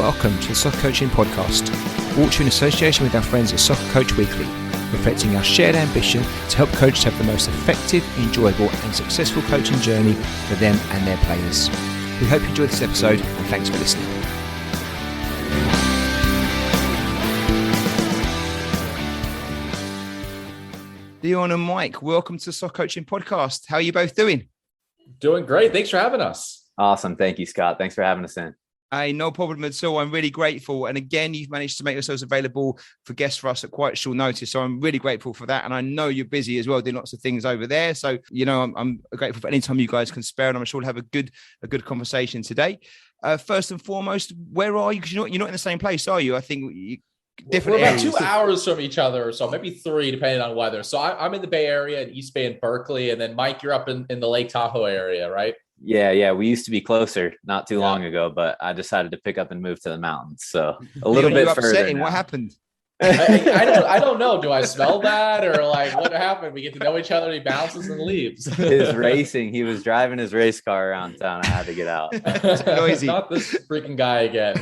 welcome to the Soccer Coaching Podcast, brought to you in association with our friends at Soccer Coach Weekly, reflecting our shared ambition to help coaches have the most effective, enjoyable and successful coaching journey for them and their players. We hope you enjoyed this episode and thanks for listening. Dion and Mike, welcome to the Soccer Coaching Podcast. How are you both doing? Doing great. Thanks for having us. Awesome. Thank you, Scott. Thanks for having us in. Hey, no problem at all. I'm really grateful. And again, you've managed to make yourselves available for guests for us at quite short notice. So I'm really grateful for that. And I know you're busy as well, doing lots of things over there. So, you know, I'm grateful for any time you guys can spare. And I'm sure we'll have a good conversation today. First and foremost, where are you? Because you're not in the same place, are you? I think different. We're about areas. 2 hours from each other, so maybe 3, depending on weather. So I'm in the Bay Area, in East Bay and Berkeley. And then Mike, you're up in the Lake Tahoe area, right? Yeah. We used to be closer not too long ago, but I decided to pick up and move to the mountains. So a little bit further. What happened? I don't know. Do I smell bad or like what happened? We get to know each other. He bounces and leaves. His racing. He was driving his race car around town. I had to get out. It's noisy. Not this freaking guy again.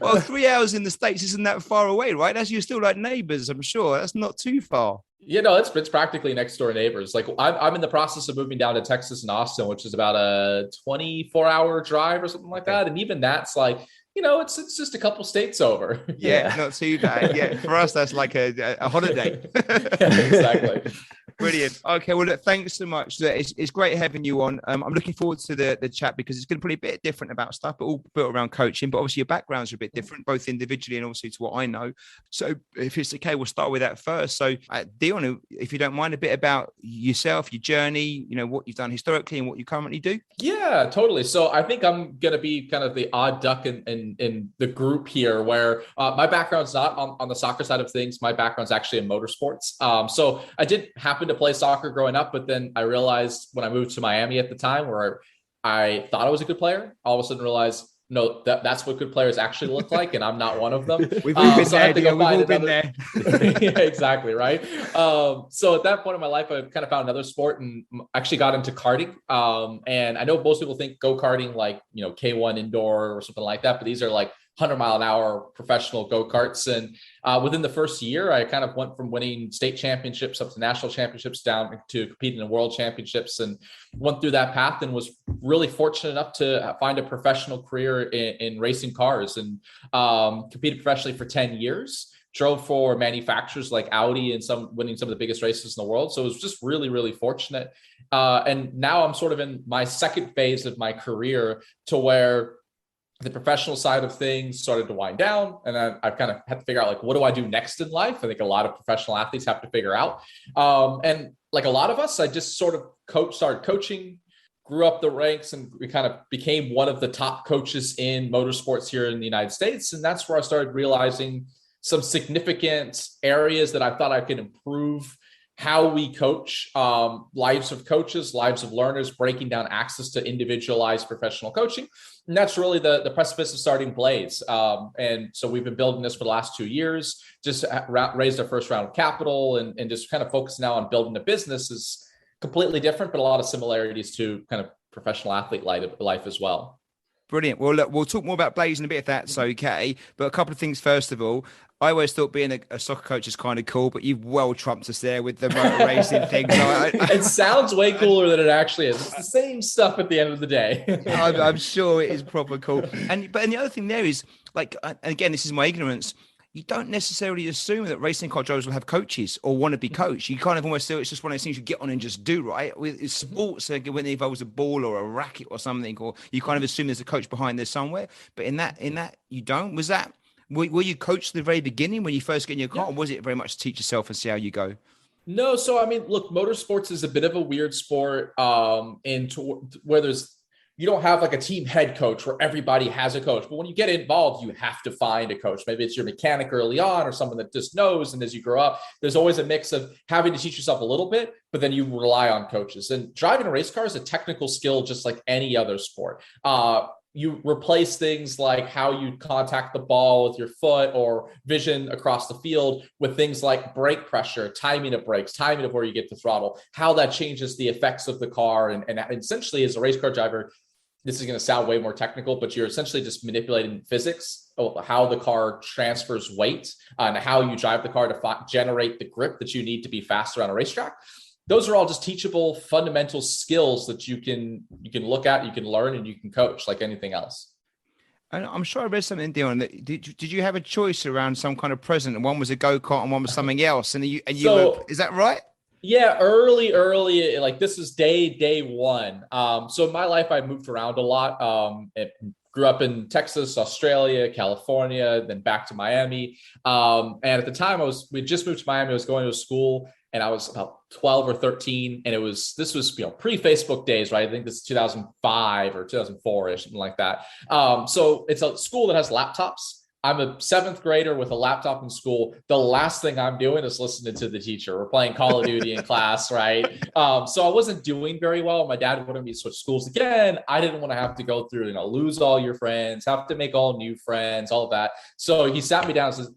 Well, 3 hours in the States isn't that far away, right? You're still like neighbors, I'm sure. That's not too far. You know, it's practically next door neighbors. Like I'm in the process of moving down to Texas and Austin, which is about a 24-hour drive or something like that. And even that's like, you know, it's just a couple states over. Yeah, not too bad. Yeah, for us, that's like a holiday. Yeah, exactly. Brilliant. Okay, well, look, thanks so much. It's great having you on. I'm looking forward to the chat because it's going to be a bit different about stuff, but all built around coaching. But obviously, your backgrounds are a bit different, both individually and obviously to what I know. So if it's okay, we'll start with that first. So Dion, if you don't mind, a bit about yourself, your journey, you know, what you've done historically and what you currently do. Yeah, totally. So I think I'm going to be kind of the odd duck in the group here where my background's not on the soccer side of things. My background's actually in motorsports. So I did happen to play soccer growing up, but then I realized when I moved to Miami at the time where I thought I was a good player, all of a sudden realized, no, that's what good players actually look like, and I'm not one of them. We've all been there. We've all been there. Yeah, exactly, right? So at that point in my life, I kind of found another sport and actually got into karting. And I know most people think go-karting like, you know, K1 indoor or something like that, but these are like 100-mile-an-hour professional go-karts. And within the first year, I kind of went from winning state championships up to national championships down to competing in world championships and went through that path and was really fortunate enough to find a professional career in racing cars and competed professionally for 10 years. Drove for manufacturers like Audi and winning some of the biggest races in the world. So it was just really, really fortunate. And now I'm sort of in my second phase of my career to where the professional side of things started to wind down. And then I've kind of had to figure out, like, what do I do next in life? I think a lot of professional athletes have to figure out. And like a lot of us, I just sort of started coaching, grew up the ranks, and we kind of became one of the top coaches in motorsports here in the United States. And that's where I started realizing some significant areas that I thought I could improve how we coach, lives of coaches, lives of learners, breaking down access to individualized professional coaching. And that's really the precipice of starting Blayze. And so we've been building this for the last 2 years, just raised our first round of capital and just kind of focus now on building a business is completely different, but a lot of similarities to kind of professional athlete life as well. Brilliant. Well, look, we'll talk more about Blayze in a bit if that's okay. But a couple of things first of all. I always thought being a soccer coach is kind of cool, but you've well trumped us there with the motor racing thing. So it sounds way cooler than it actually is. It's the same stuff at the end of the day. I'm sure it is proper cool. And the other thing there is, like, and again, this is my ignorance. You don't necessarily assume that racing car drivers will have coaches or want to be coached. You kind of almost feel it's just one of those things you get on and just do, right? With sports, when it involves a ball or a racket or something, or you kind of assume there's a coach behind there somewhere. But in that you don't. Were you coached at the very beginning when you first get in your car, or was it very much teach yourself and see how you go? No, so I mean, look, motorsports is a bit of a weird sport, where you don't have like a team head coach where everybody has a coach. But when you get involved, you have to find a coach. Maybe it's your mechanic early on or someone that just knows. And as you grow up, there's always a mix of having to teach yourself a little bit, but then you rely on coaches. And driving a race car is a technical skill, just like any other sport. You replace things like how you contact the ball with your foot or vision across the field with things like brake pressure, timing of brakes, timing of where you get the throttle, how that changes the effects of the car. And essentially, as a race car driver, this is going to sound way more technical, but you're essentially just manipulating physics of how the car transfers weight and how you drive the car to generate the grip that you need to be faster on a racetrack. Those are all just teachable fundamental skills that you can look at, you can learn, and you can coach like anything else. And I'm sure I read something, Dion. Did you have a choice around some kind of present? And one was a go-kart and one was something else. And is that right? Yeah, early, like this is day one. So in my life, I moved around a lot. Grew up in Texas, Australia, California, then back to Miami. And at the time we just moved to Miami. I was going to school, and I was about 12 or 13. And this was pre-Facebook days, right? I think this is 2005 or 2004 or something like that. So it's a school that has laptops. I'm a 7th grader with a laptop in school. The last thing I'm doing is listening to the teacher. We're playing Call of Duty in class, right? So I wasn't doing very well. My dad wanted me to switch schools again. I didn't want to have to go through, lose all your friends, have to make all new friends, all of that. So he sat me down and says,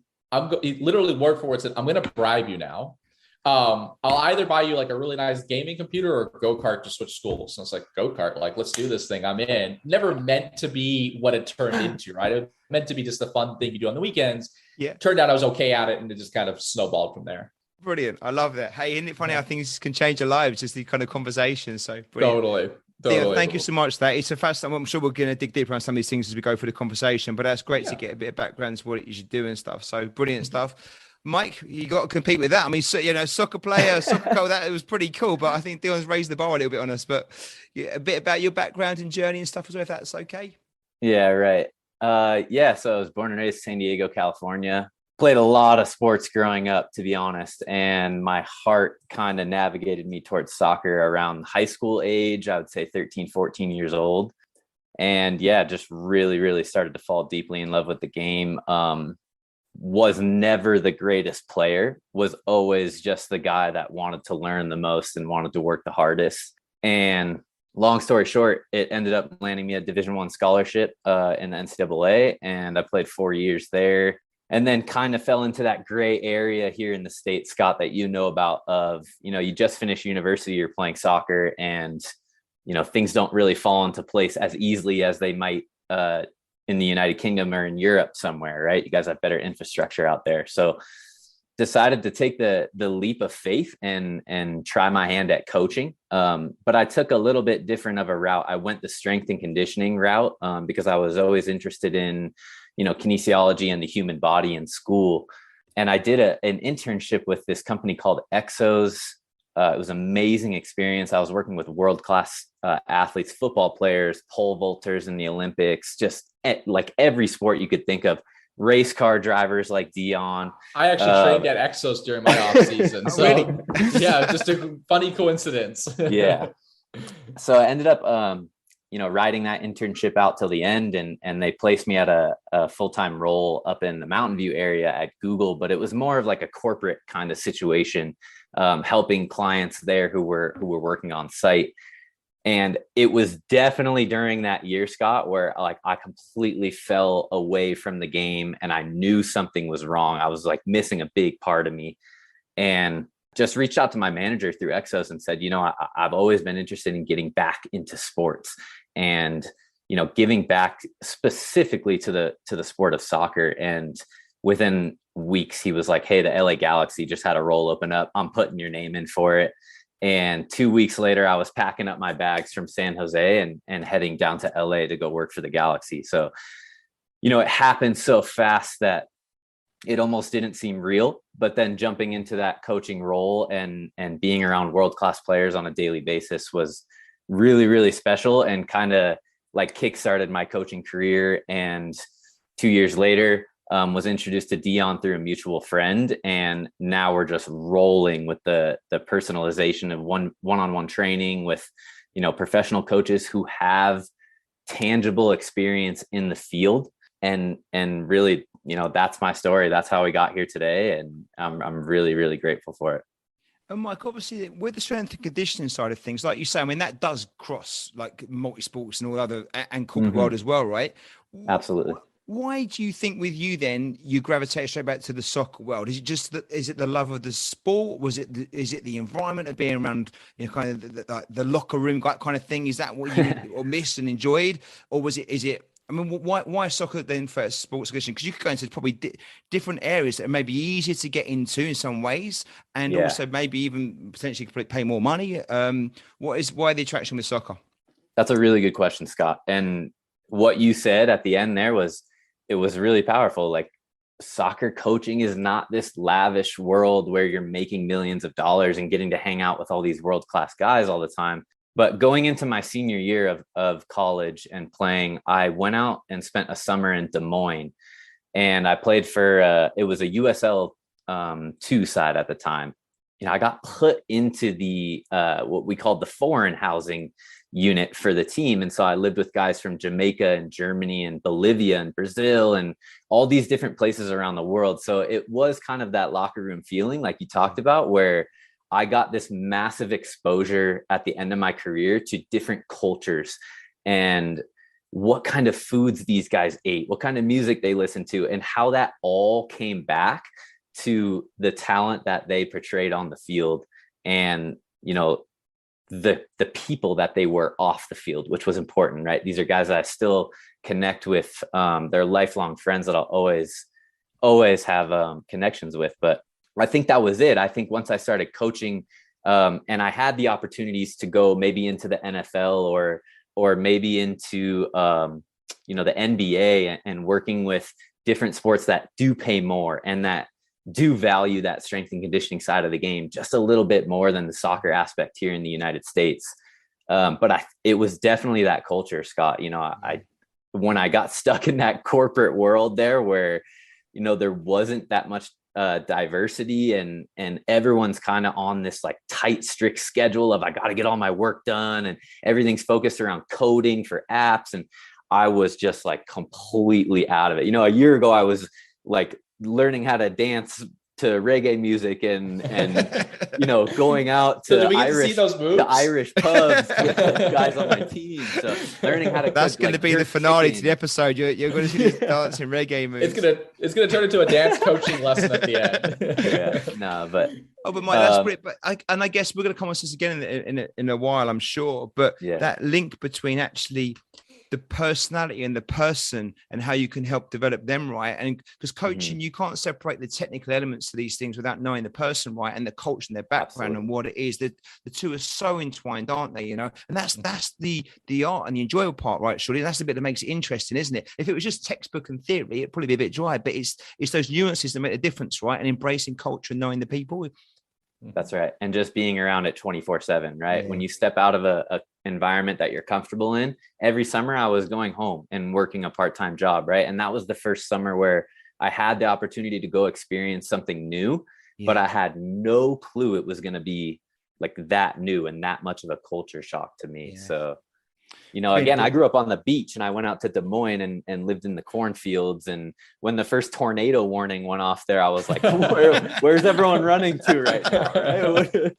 he literally word for word said, I'm going to bribe you now. I'll either buy you like a really nice gaming computer or a go-kart to switch schools. And I was like, go-kart, like, let's do this thing. I'm in. Never meant to be what it turned into, right? It meant to be just a fun thing you do on the weekends. Yeah. Turned out I was okay at it, and it just kind of snowballed from there. Brilliant. I love that. Hey, isn't it funny how things can change your lives, just the kind of conversations? So brilliant. Totally. Dion, thank you so much for that. It's a fascinating. I'm sure we're going to dig deeper on some of these things as we go through the conversation, but that's great to get a bit of background to what it is you do and stuff. So brilliant stuff. Mike, you got to compete with that. I mean, soccer player, soccer coach, that it was pretty cool, but I think Dion's raised the bar a little bit on us. But a bit about your background and journey and stuff as well, if that's okay. Yeah, right. So I was born and raised in San Diego, California. Played a lot of sports growing up, to be honest, and my heart kind of navigated me towards soccer around high school age. I would say 13, 14 years old. And just really, really started to fall deeply in love with the game. Was never the greatest player, was always just the guy that wanted to learn the most and wanted to work the hardest. And long story short, it ended up landing me a Division I scholarship in the NCAA, and I played 4 years there, and then kind of fell into that gray area here in the States, Scott, that about of, you just finished university, you're playing soccer, and things don't really fall into place as easily as they might in the United Kingdom or in Europe somewhere, right? You guys have better infrastructure out there. So decided to take the leap of faith and try my hand at coaching. But I took a little bit different of a route. I went the strength and conditioning route because I was always interested in, kinesiology and the human body in school. And I did an internship with this company called Exos. It was an amazing experience. I was working with world-class athletes, football players, pole vaulters in the Olympics, just like every sport you could think of, race car drivers like Dion. I actually trained at Exos during my off season. So yeah, just a funny coincidence. Yeah. So I ended up, riding that internship out till the end, and they placed me at a full-time role up in the Mountain View area at Google, but it was more of like a corporate kind of situation, helping clients there who were working on site. And it was definitely during that year, Scott, where I completely fell away from the game, and I knew something was wrong. I was like missing a big part of me, and just reached out to my manager through Exos and said, I've always been interested in getting back into sports and, giving back specifically to the sport of soccer. And within weeks, he was like, hey, the LA Galaxy just had a role open up. I'm putting your name in for it. And 2 weeks later, I was packing up my bags from San Jose and heading down to LA to go work for the Galaxy. So, it happened so fast that it almost didn't seem real. But then jumping into that coaching role and being around world-class players on a daily basis was really, really special, and kind of like kickstarted my coaching career. And 2 years later, was introduced to Dion through a mutual friend. And now we're just rolling with the personalization of one-on-one training with, professional coaches who have tangible experience in the field. And really, that's my story. That's how we got here today. And I'm really, really grateful for it. And Mike, obviously with the strength and conditioning side of things, like you say, I mean, that does cross like multi-sports and all other and corporate world as well, right? Absolutely. why do you think with you then you gravitate straight back to the soccer world? Is it just that? Is it the love of the sport? Is it the environment of being around, kind of the locker room kind of thing? Is that what you or missed and enjoyed, or was it? Is it? I mean, why soccer then for sports education? Because you could go into probably different areas that are maybe easier to get into in some ways, and also maybe even potentially pay more money. Why the attraction with soccer? That's a really good question, Scott. And what you said at the end there it was really powerful. Like, soccer coaching is not this lavish world where you're making millions of dollars and getting to hang out with all these world-class guys all the time. But going into my senior year of college and playing, I went out and spent a summer in Des Moines, and I played for, it was a USL 2 side at the time. I got put into the, what we called the foreign housing unit for the team. And so I lived with guys from Jamaica and Germany and Bolivia and Brazil and all these different places around the world. So it was kind of that locker room feeling like you talked about, where I got this massive exposure at the end of my career to different cultures and what kind of foods these guys ate, what kind of music they listened to, and how that all came back to the talent that they portrayed on the field. And, the people that they were off the field, which was important, right? These are guys that I still connect with. They're lifelong friends that I'll always have connections with. But I think that was it. I think once I started coaching, and I had the opportunities to go maybe into the NFL or maybe into the NBA and working with different sports that do pay more and that do value that strength and conditioning side of the game just a little bit more than the soccer aspect here in the United States. But it was definitely that culture, Scott. When I got stuck in that corporate world there where, there wasn't that much diversity and everyone's kind of on this like tight, strict schedule of I got to get all my work done and everything's focused around coding for apps. And I was just like completely out of it. A year ago, I was like learning how to dance to reggae music and going out to the Irish pubs with the guys on my team. So learning how to that's going to be the finale to the episode. You're going to see this dancing reggae moves. It's gonna turn into a dance coaching lesson at the end. But Mike, that's great. But I guess we're going to come on this again in a while, I'm sure. But that link between actually the personality and the person and how you can help develop them right. And because coaching, you can't separate the technical elements to these things without knowing the person right and the culture and their background and what it is. The two are so entwined, aren't they? And that's the art and the enjoyable part, right? Surely that's the bit that makes it interesting, isn't it? If it was just textbook and theory, it'd probably be a bit dry, but it's those nuances that make a difference, right? And embracing culture and knowing the people. That's right. And just being around it 24/7, right? Yeah. When you step out of a environment that you're comfortable in, every summer I was going home and working a part-time job, right? And that was the first summer where I had the opportunity to go experience something new, but I had no clue it was going to be like that new and that much of a culture shock to me. So, again, I grew up on the beach and I went out to Des Moines and lived in the cornfields. And when the first tornado warning went off there, I was like, where's everyone running to right now? Right?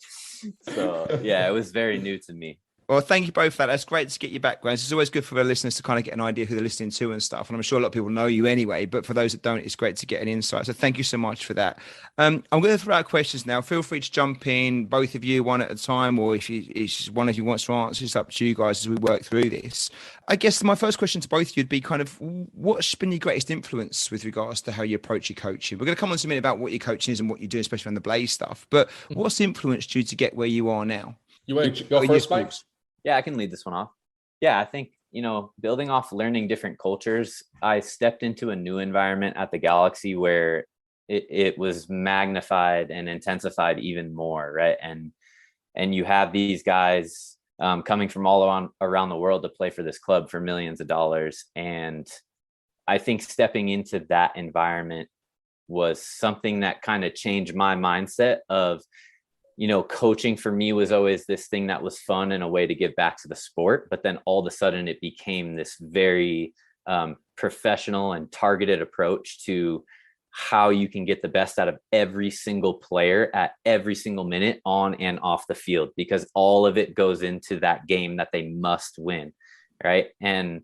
So, it was very new to me. Well, thank you both for that. That's great to get your backgrounds. It's always good for the listeners to kind of get an idea who they're listening to and stuff. And I'm sure a lot of people know you anyway, but for those that don't, it's great to get an insight. So thank you so much for that. I'm going to throw out questions now. Feel free to jump in, both of you, one at a time, or if it's one of you wants to answer, it's up to you guys as we work through this. I guess my first question to both of you would be kind of what's been your greatest influence with regards to how you approach your coaching? We're going to come on to a minute about what your coaching is and what you do, especially on the Blayze stuff, but what's influenced you to get where you are now? You want to go first, Mike? Yeah, I can lead this one off. Yeah, I think, building off learning different cultures, I stepped into a new environment at the Galaxy where it was magnified and intensified even more, right? And you have these guys coming from all around the world to play for this club for millions of dollars. And I think stepping into that environment was something that kind of changed my mindset of, coaching for me was always this thing that was fun and a way to give back to the sport. But then all of a sudden it became this very professional and targeted approach to how you can get the best out of every single player at every single minute on and off the field, because all of it goes into that game that they must win. Right. And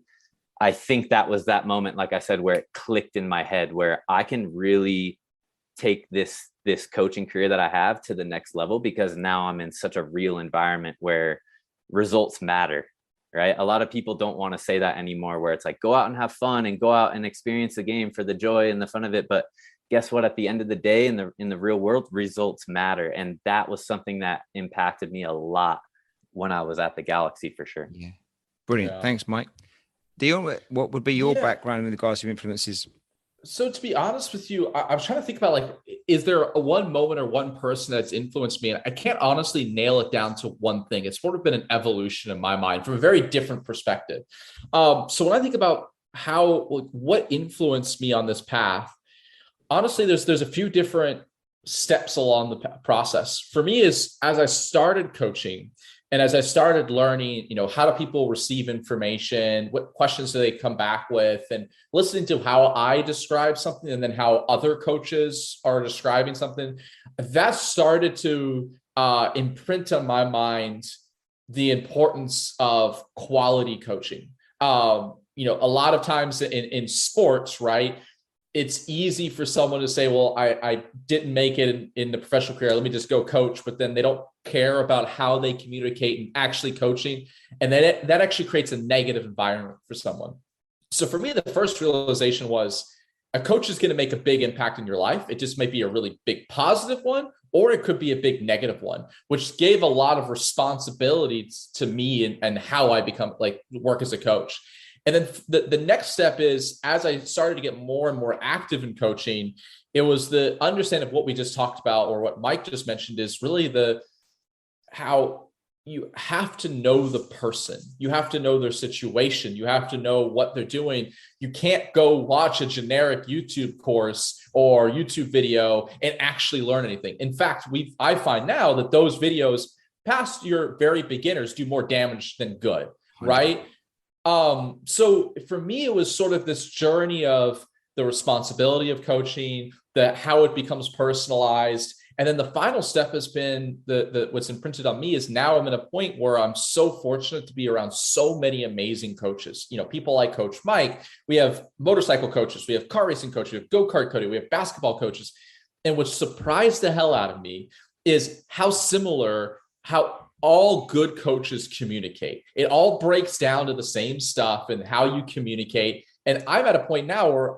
I think that was that moment, like I said, where it clicked in my head, where I can really take this coaching career that I have to the next level, because now I'm in such a real environment where results matter, right? A lot of people don't want to say that anymore, where it's like, go out and have fun and go out and experience the game for the joy and the fun of it. But guess what? At the end of the day, in the real world, results matter. And that was something that impacted me a lot when I was at the Galaxy, for sure. Yeah. Brilliant. Yeah. Thanks, Mike. Dion, what would be your Yeah. background in regards to influences? So to be honest with you, I was trying to think about, like, is there a one moment or one person that's influenced me? And I can't honestly nail it down to one thing. It's sort of been an evolution in my mind from a very different perspective. So when I think about how, like, what influenced me on this path, honestly, there's a few different steps along the process. For me, is as I started coaching and as I started learning, how do people receive information? What questions do they come back with? And listening to how I describe something and then how other coaches are describing something, that started to imprint on my mind the importance of quality coaching. A lot of times in sports, right, it's easy for someone to say, well, I didn't make it in the professional career, let me just go coach, but then they don't care about how they communicate and actually coaching. And then that actually creates a negative environment for someone. So for me, the first realization was a coach is going to make a big impact in your life. It just might be a really big positive one, or it could be a big negative one, which gave a lot of responsibilities to me and how I work as a coach. And then the next step is, as I started to get more and more active in coaching, it was the understanding of what we just talked about, or what Mike just mentioned, is really how you have to know the person. You have to know their situation. You have to know what they're doing. You can't go watch a generic YouTube course or YouTube video and actually learn anything. In fact, I find now that those videos past your very beginners do more damage than good, right? So for me, it was sort of this journey of the responsibility of coaching, how it becomes personalized. And then the final step has been what's imprinted on me is now I'm at a point where I'm so fortunate to be around so many amazing coaches. People like Coach Mike. We have motorcycle coaches. We have car racing coaches. We have go-kart coaches. We have basketball coaches. And what surprised the hell out of me is how all good coaches communicate. It all breaks down to the same stuff and how you communicate. And I'm at a point now where,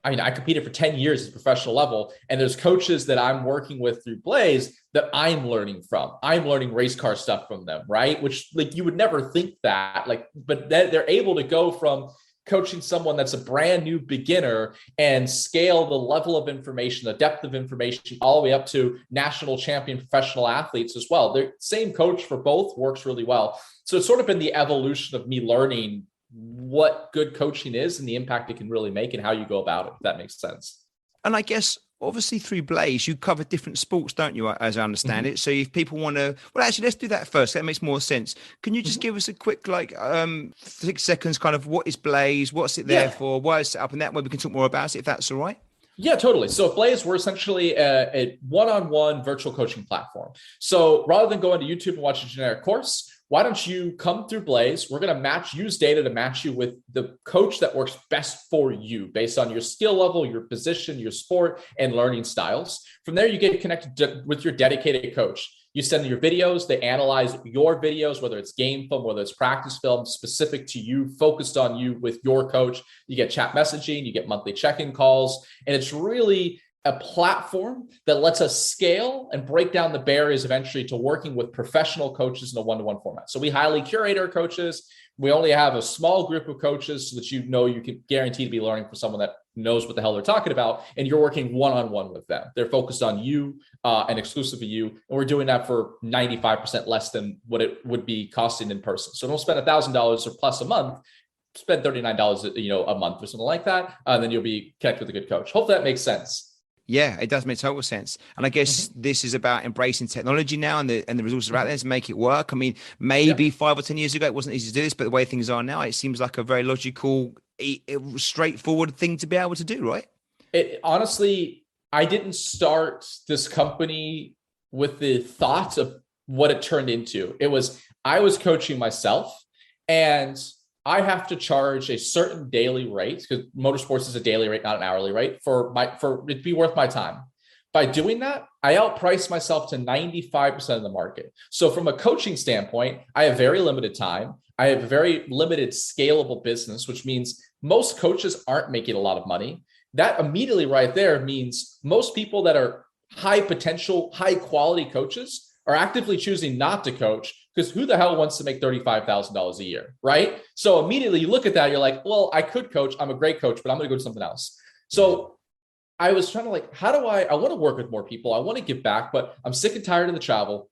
I competed for 10 years at the professional level, and there's coaches that I'm working with through Blayze that I'm learning from. I'm learning race car stuff from them, right? Which, like, you would never think that, but they're able to go from coaching someone that's a brand new beginner and scale the level of information, the depth of information, all the way up to national champion professional athletes as well. The same coach for both works really well. So it's sort of been the evolution of me learning what good coaching is and the impact it can really make and how you go about it, if that makes sense. And I guess, obviously, through Blayze, you cover different sports, don't you, as I understand it? So if people want to, well, actually, let's do that first. That makes more sense. Can you just give us a quick, 6 seconds, kind of what is Blayze? What's it there for? Why is it set up? And that way we can talk more about it, if that's all right. Yeah, totally. So at Blayze, we're essentially a one-on-one virtual coaching platform. So rather than going to YouTube and watch a generic course, why don't you come through Blayze? We're going to use data to match you with the coach that works best for you based on your skill level, your position, your sport, and learning styles. From there, you get connected with your dedicated coach. You send your videos, they analyze your videos, whether it's game film, whether it's practice film, specific to you, focused on you with your coach. You get chat messaging, you get monthly check-in calls, and it's really a platform that lets us scale and break down the barriers of entry to working with professional coaches in a one-to-one format. So we highly curate our coaches. We only have a small group of coaches so that you can guarantee to be learning from someone that knows what the hell they're talking about, and you're working one-on-one with them. They're focused on you and exclusive to you, and we're doing that for 95% less than what it would be costing in person. So don't spend $1,000 or plus a month. Spend $39 a month or something like that, and then you'll be connected with a good coach. Hope that makes sense. Yeah, it does make total sense. And I guess this is about embracing technology now, and the resources are out there to make it work. I mean, maybe 5 or 10 years ago, it wasn't easy to do this, but the way things are now, it seems like a very logical, straightforward thing to be able to do, right? Honestly, I didn't start this company with the thought of what it turned into. I was coaching myself, and I have to charge a certain daily rate, because motorsports is a daily rate, not an hourly rate, for it to be worth my time. By doing that, I outprice myself to 95% of the market. So from a coaching standpoint, I have very limited time. I have a very limited scalable business, which means most coaches aren't making a lot of money. That immediately right there means most people that are high potential, high quality coaches are actively choosing not to coach, because who the hell wants to make $35,000 a year, right? So immediately you look at that, you're like, well, I could coach. I'm a great coach, but I'm going to go to something else. So I was trying to like, how do I want to work with more people. I want to give back, but I'm sick and tired of the travel.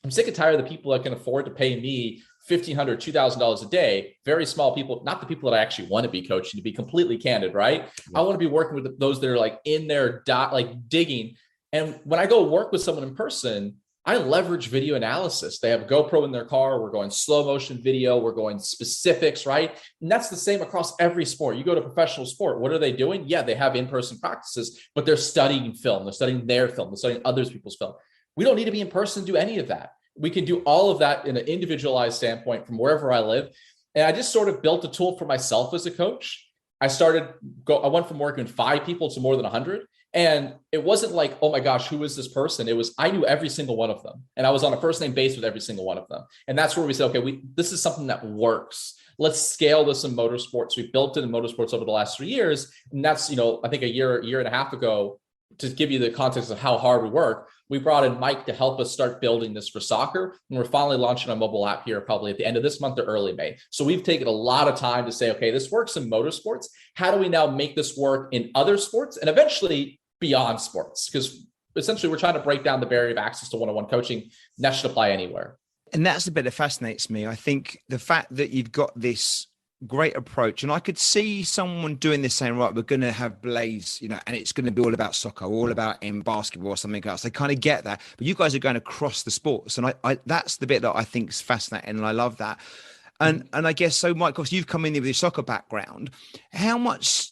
I'm sick and tired of the people that can afford to pay me $1,500, $2,000 a day. Very small people, not the people that I actually want to be coaching, to be completely candid, right? Yeah. I want to be working with those that are like in there, like digging. And when I go work with someone in person, I leverage video analysis. They have a GoPro in their car. We're going slow motion video. We're going specifics, right? And that's the same across every sport. You go to professional sport. What are they doing? Yeah, they have in-person practices, but they're studying film. They're studying their film. They're studying other people's film. We don't need to be in person to do any of that. We can do all of that in an individualized standpoint from wherever I live. And I just sort of built a tool for myself as a coach. I went from working with 5 people to more than 100. And it wasn't like, oh my gosh, who is this person? It was, I knew every single one of them. And I was on a first name basis with every single one of them. And that's where we said, okay, this is something that works. Let's scale this in motorsports. We built it in motorsports over the last 3 years. And that's, I think a year and a half ago, to give you the context of how hard we work, we brought in Mike to help us start building this for soccer. And we're finally launching a mobile app here probably at the end of this month or early May. So we've taken a lot of time to say, okay, this works in motorsports. How do we now make this work in other sports and eventually beyond sports? Because essentially we're trying to break down the barrier of access to one-on-one coaching. And that should apply anywhere. And that's the bit that fascinates me. I think the fact that you've got this great approach, and I could see someone doing this saying, right, we're going to have Blayze, and it's going to be all about soccer, all about basketball or something else. They kind of get that, but you guys are going across the sports. And I that's the bit that I think is fascinating. And I love that. And I guess, so Mike, of course, you've come in there with your soccer background. How much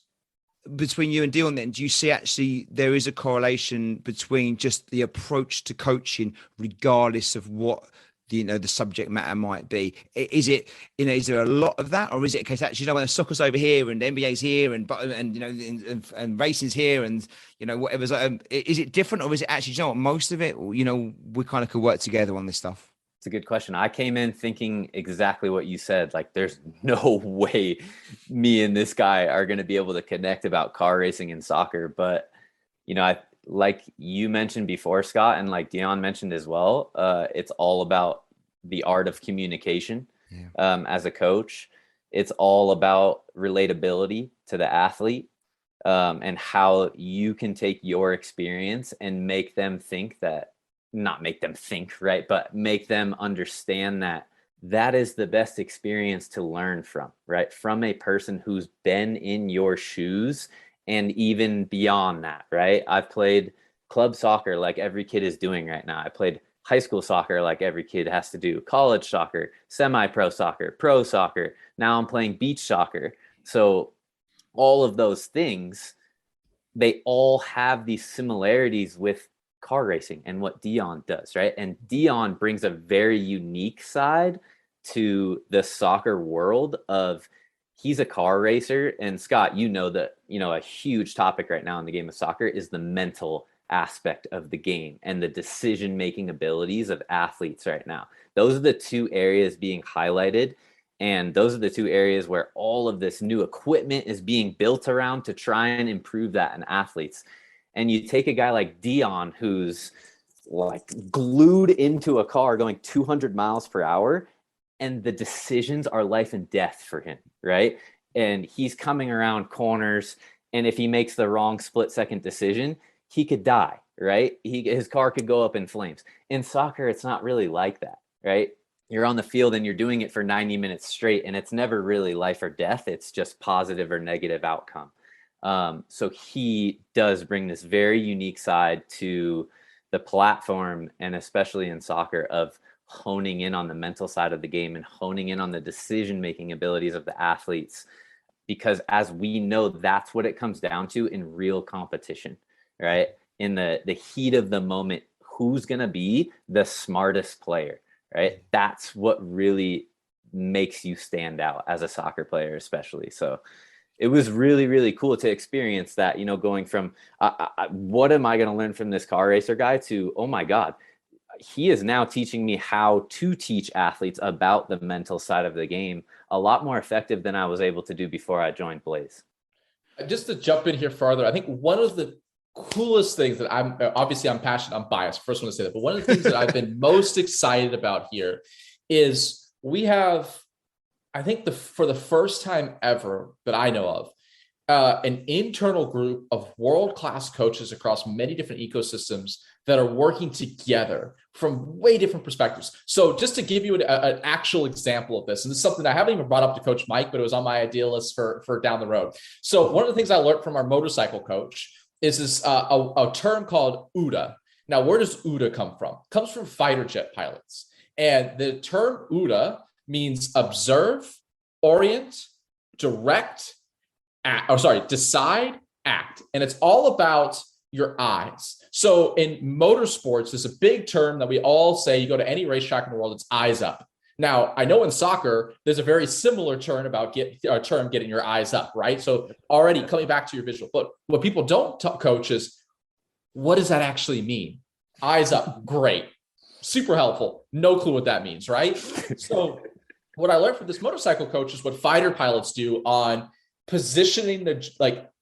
between you and Dion then do you see actually there is a correlation between just the approach to coaching, regardless of what the subject matter might be? Is it, is there a lot of that, or is it a case actually, when the soccer's over here and the NBA's here and and racing's here and whatever's, is it different, or is it actually, what, most of it, we kind of could work together on this stuff? It's a good question. I came in thinking exactly what you said. Like, there's no way me and this guy are going to be able to connect about car racing and soccer. But, like you mentioned before, Scott, and like Dion mentioned as well, it's all about the art of communication. As a coach. It's all about relatability to the athlete, and how you can take your experience and make them think that, not make them think, right, but make them understand that is the best experience to learn from, right? From a person who's been in your shoes and even beyond that, right? I've played club soccer like every kid is doing right now. I played high school soccer like every kid has to do, college soccer, semi-pro soccer, pro soccer. Now I'm playing beach soccer. So all of those things, they all have these similarities with car racing and what Dion does, right? And Dion brings a very unique side to the soccer world of, he's a car racer. And Scott, that, a huge topic right now in the game of soccer is the mental aspect of the game and the decision-making abilities of athletes right now. Those are the two areas being highlighted. And those are the two areas where all of this new equipment is being built around to try and improve that in athletes. And you take a guy like Dion, who's like glued into a car going 200 miles per hour, and the decisions are life and death for him, right? And he's coming around corners, and if he makes the wrong split-second decision, he could die, right? His car could go up in flames. In soccer, it's not really like that, right? You're on the field and you're doing it for 90 minutes straight, and it's never really life or death. It's just positive or negative outcome. So he does bring this very unique side to the platform, and especially in soccer, of honing in on the mental side of the game and honing in on the decision-making abilities of the athletes. Because as we know, that's what it comes down to in real competition, right? In the heat of the moment, who's going to be the smartest player, right? That's what really makes you stand out as a soccer player, especially. So it was really, really cool to experience that, you know, going from what am I going to learn from this car racer guy to, oh my God, he is now teaching me how to teach athletes about the mental side of the game a lot more effective than I was able to do before I joined Blayze. Just to jump in here further, I think one of the coolest things that I'm passionate, I'm biased. First one to say that, but one of the things that I've been most excited about here is we have, I think for the first time ever that I know of, an internal group of world-class coaches across many different ecosystems that are working together from way different perspectives. So just to give you an actual example of this, and this is something I haven't even brought up to Coach Mike, but it was on my idea list for down the road. So one of the things I learned from our motorcycle coach is this a term called OODA. Now, where does OODA come from? It comes from fighter jet pilots. And the term OODA means observe, orient, direct, decide, act. And it's all about your eyes. So in motorsports, there's a big term that we all say, you go to any racetrack in the world, it's eyes up. Now, I know in soccer, there's a very similar term about getting your eyes up, right? So already coming back to your visual, but what people don't coach is, what does that actually mean? Eyes up, great. Super helpful. No clue what that means, right? So what I learned from this motorcycle coach is what fighter pilots do on positioning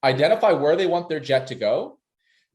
identify where they want their jet to go.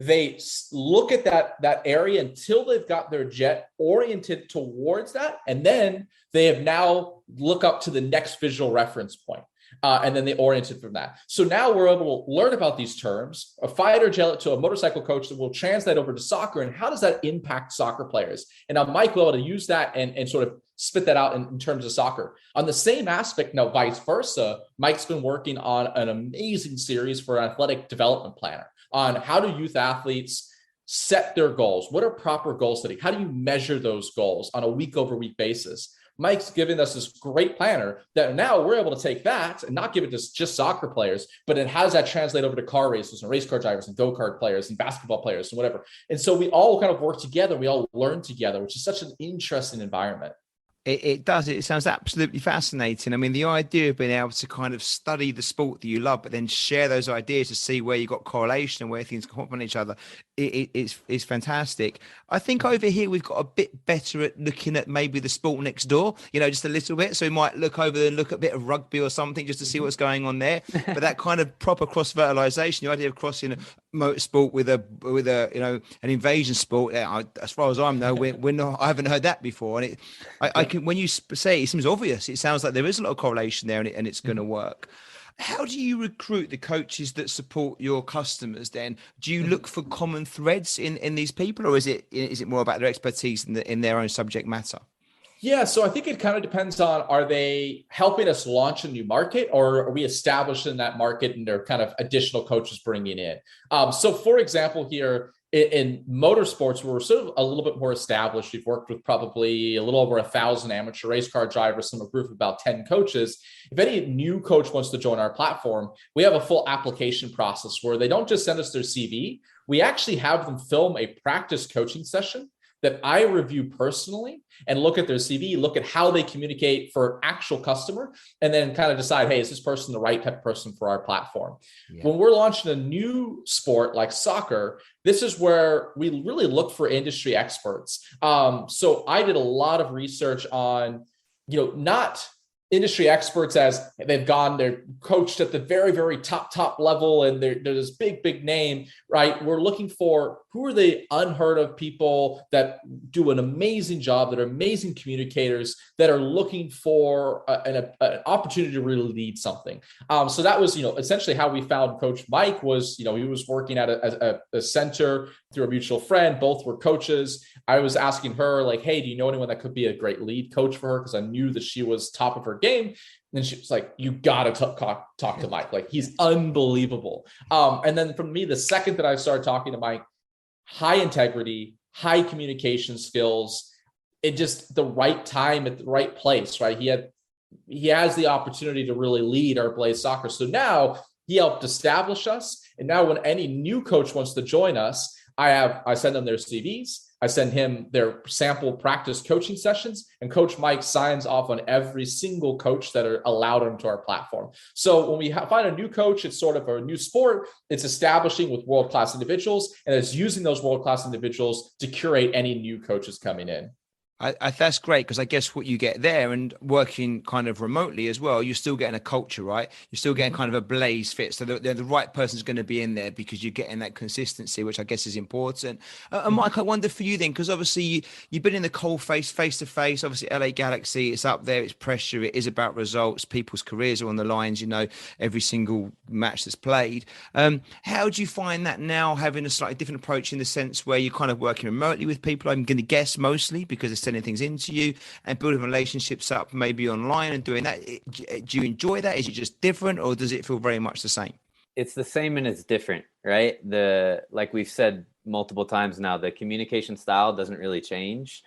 They look at that area until they've got their jet oriented towards that. And then they have now look up to the next visual reference point. And then they oriented from that. So now we're able to learn about these terms, a fighter jet to a motorcycle coach that will translate over to soccer. And how does that impact soccer players? And now Mike will be able to use that and sort of spit that out in terms of soccer. On the same aspect, now vice versa, Mike's been working on an amazing series for an athletic development planner on how do youth athletes set their goals? What are proper goal setting? How do you measure those goals on a week over week basis? Mike's giving us this great planner that now we're able to take that and not give it to just soccer players, but it has that translate over to car racers and race car drivers and go-kart players and basketball players and whatever. And so we all kind of work together. We all learn together, which is such an interesting environment. It does. It sounds absolutely fascinating. I mean, the idea of being able to kind of study the sport that you love, but then share those ideas to see where you got correlation and where things complement each other, it's fantastic. I think over here we've got a bit better at looking at maybe the sport next door, just a little bit. So we might look over there and look at a bit of rugby or something just to see what's going on there. But that kind of proper cross-fertilization, the idea of crossing a motorsport with an invasion sport, as far as I know, we're not. I haven't heard that before, and when you say it seems obvious. It sounds like there is a lot of correlation there, and it's going to work. How do you recruit the coaches that support your customers then? Do you look for common threads in these people, or is it more about their expertise in their own subject matter? Yeah, so I think it kind of depends on, are they helping us launch a new market, or are we established in that market and they're kind of additional coaches bringing in? So for example, here in motorsports, we're sort of a little bit more established. We've worked with probably a little over 1,000 amateur race car drivers, some a group of about 10 coaches. If any new coach wants to join our platform, we have a full application process where they don't just send us their CV. We actually have them film a practice coaching session that I review personally and look at their CV, look at how they communicate for actual customer, and then kind of decide, hey, is this person the right type of person for our platform? Yeah. When we're launching a new sport like soccer, this is where we really look for industry experts. So I did a lot of research on, not industry experts as they're coached at the very, very top level and they're this big name, right? We're looking for who are the unheard of people that do an amazing job, that are amazing communicators, that are looking for an opportunity to really lead something. So that was, essentially how we found Coach Mike was, he was working at a center through a mutual friend. Both were coaches. I was asking her like, hey, do you know anyone that could be a great lead coach for her? Because I knew that she was top of her game. And then she was like, you got to talk to Mike. Like, he's unbelievable. And then from me, the second that I started talking to Mike, high integrity, high communication skills, it just the right time at the right place, right? He has the opportunity to really lead our Blayze Soccer. So now he helped establish us. And now when any new coach wants to join us, I send them their CVs. I send him their sample practice coaching sessions, and Coach Mike signs off on every single coach that are allowed onto our platform. So when we find a new coach, it's sort of a new sport. It's establishing with world-class individuals, and it's using those world-class individuals to curate any new coaches coming in. That's great, because I guess what you get there, and working kind of remotely as well, you're still getting a culture, right? You're still getting kind of a Blayze fit. So the right person's going to be in there because you're getting that consistency, which I guess is important. And Mike, I wonder for you then, because obviously you've been in the cold face to face, obviously LA Galaxy, it's up there, it's pressure, it is about results, people's careers are on the lines, you know, every single match that's played. How do you find that now, having a slightly different approach in the sense where you're kind of working remotely with people, I'm going to guess mostly because it's sending things into you and building relationships up maybe online and doing that? Do you enjoy that? Is it just different, or does it feel very much the same? It's the same and it's different, right? Like we've said multiple times now, the communication style doesn't really change.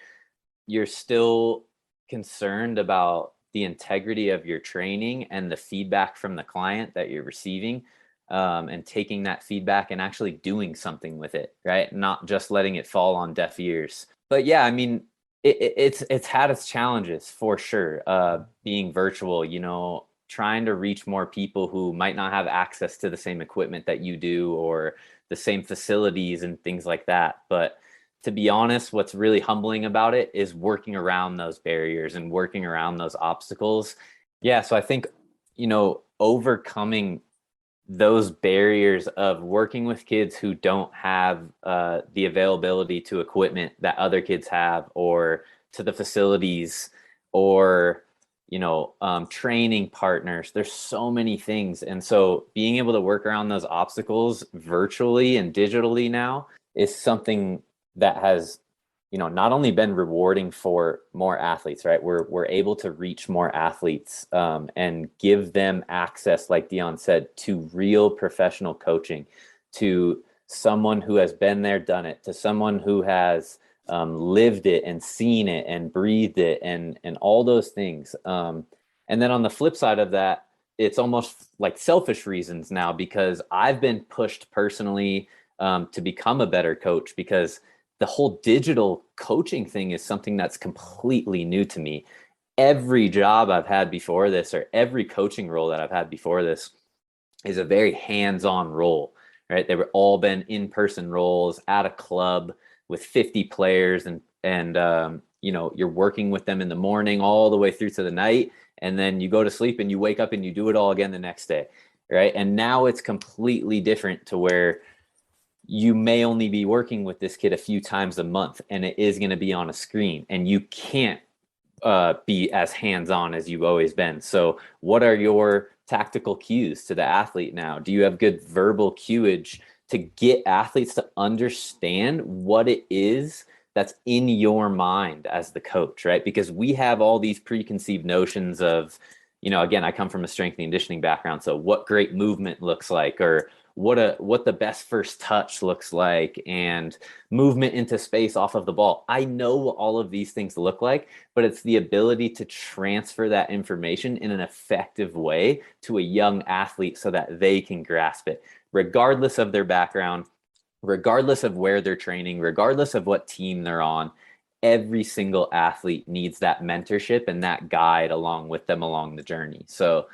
You're still concerned about the integrity of your training and the feedback from the client that you're receiving, and taking that feedback and actually doing something with it, right? Not just letting it fall on deaf ears. But yeah, I mean, it's had its challenges for sure. Being virtual, you know, trying to reach more people who might not have access to the same equipment that you do or the same facilities and things like that. But to be honest, what's really humbling about it is working around those barriers and working around those obstacles. Yeah. So I think, you know, overcoming those barriers of working with kids who don't have the availability to equipment that other kids have, or to the facilities, or, you know, training partners. There's so many things. And so being able to work around those obstacles virtually and digitally now is something that has, you know, not only been rewarding for more athletes, right? We're able to reach more athletes and give them access, like Dion said, to real professional coaching, to someone who has been there, done it, to someone who has lived it and seen it and breathed it and all those things. And then on the flip side of that, it's almost like selfish reasons now, because I've been pushed personally to become a better coach, because the whole digital coaching thing is something that's completely new to me. Every job I've had before this, or every coaching role that I've had before this, is a very hands-on role, right? They were all been in-person roles at a club with 50 players, and you know, you're working with them in the morning all the way through to the night, and then you go to sleep and you wake up and you do it all again the next day, right? And now it's completely different, to where you may only be working with this kid a few times a month, and it is going to be on a screen, and you can't be as hands-on as you've always been. So what are your tactical cues to the athlete now? Do you have good verbal cueage to get athletes to understand what it is that's in your mind as the coach, right? Because we have all these preconceived notions of, you know, again, I come from a strength and conditioning background. So what great movement looks like, or what the best first touch looks like, and movement into space off of the ball. I know what all of these things look like, but it's the ability to transfer that information in an effective way to a young athlete so that they can grasp it, regardless of their background, regardless of where they're training, regardless of what team they're on. Every single athlete needs that mentorship and that guide along with them along the journey. So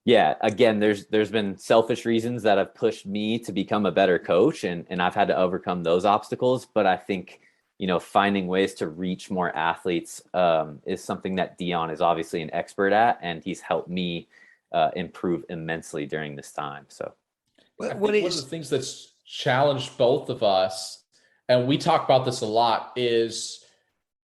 yeah, again, there's been selfish reasons that have pushed me to become a better coach, and I've had to overcome those obstacles. But I think, you know, finding ways to reach more athletes is something that Dion is obviously an expert at, and he's helped me improve immensely during this time. So I think one of the things that's challenged both of us, and we talk about this a lot, is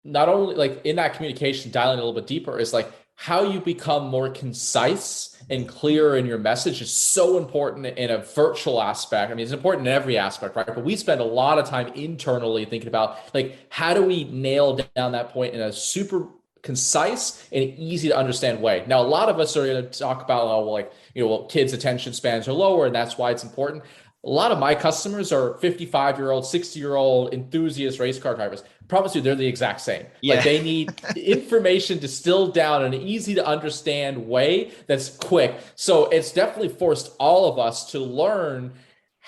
not only like in that communication, dialing a little bit deeper, is like how you become more concise and clear in your message is so important in a virtual aspect. I mean, it's important in every aspect, right? But we spend a lot of time internally thinking about, like, how do we nail down that point in a super concise and easy to understand way. Now, a lot of us are going to talk about, oh, well, like, you know, well, kids' attention spans are lower, and that's why it's important. A lot of my customers are 55-year-old, 60-year-old enthusiast race car drivers. I promise you, they're the exact same. Yeah. Like, they need information distilled down in an easy to understand way that's quick. So it's definitely forced all of us to learn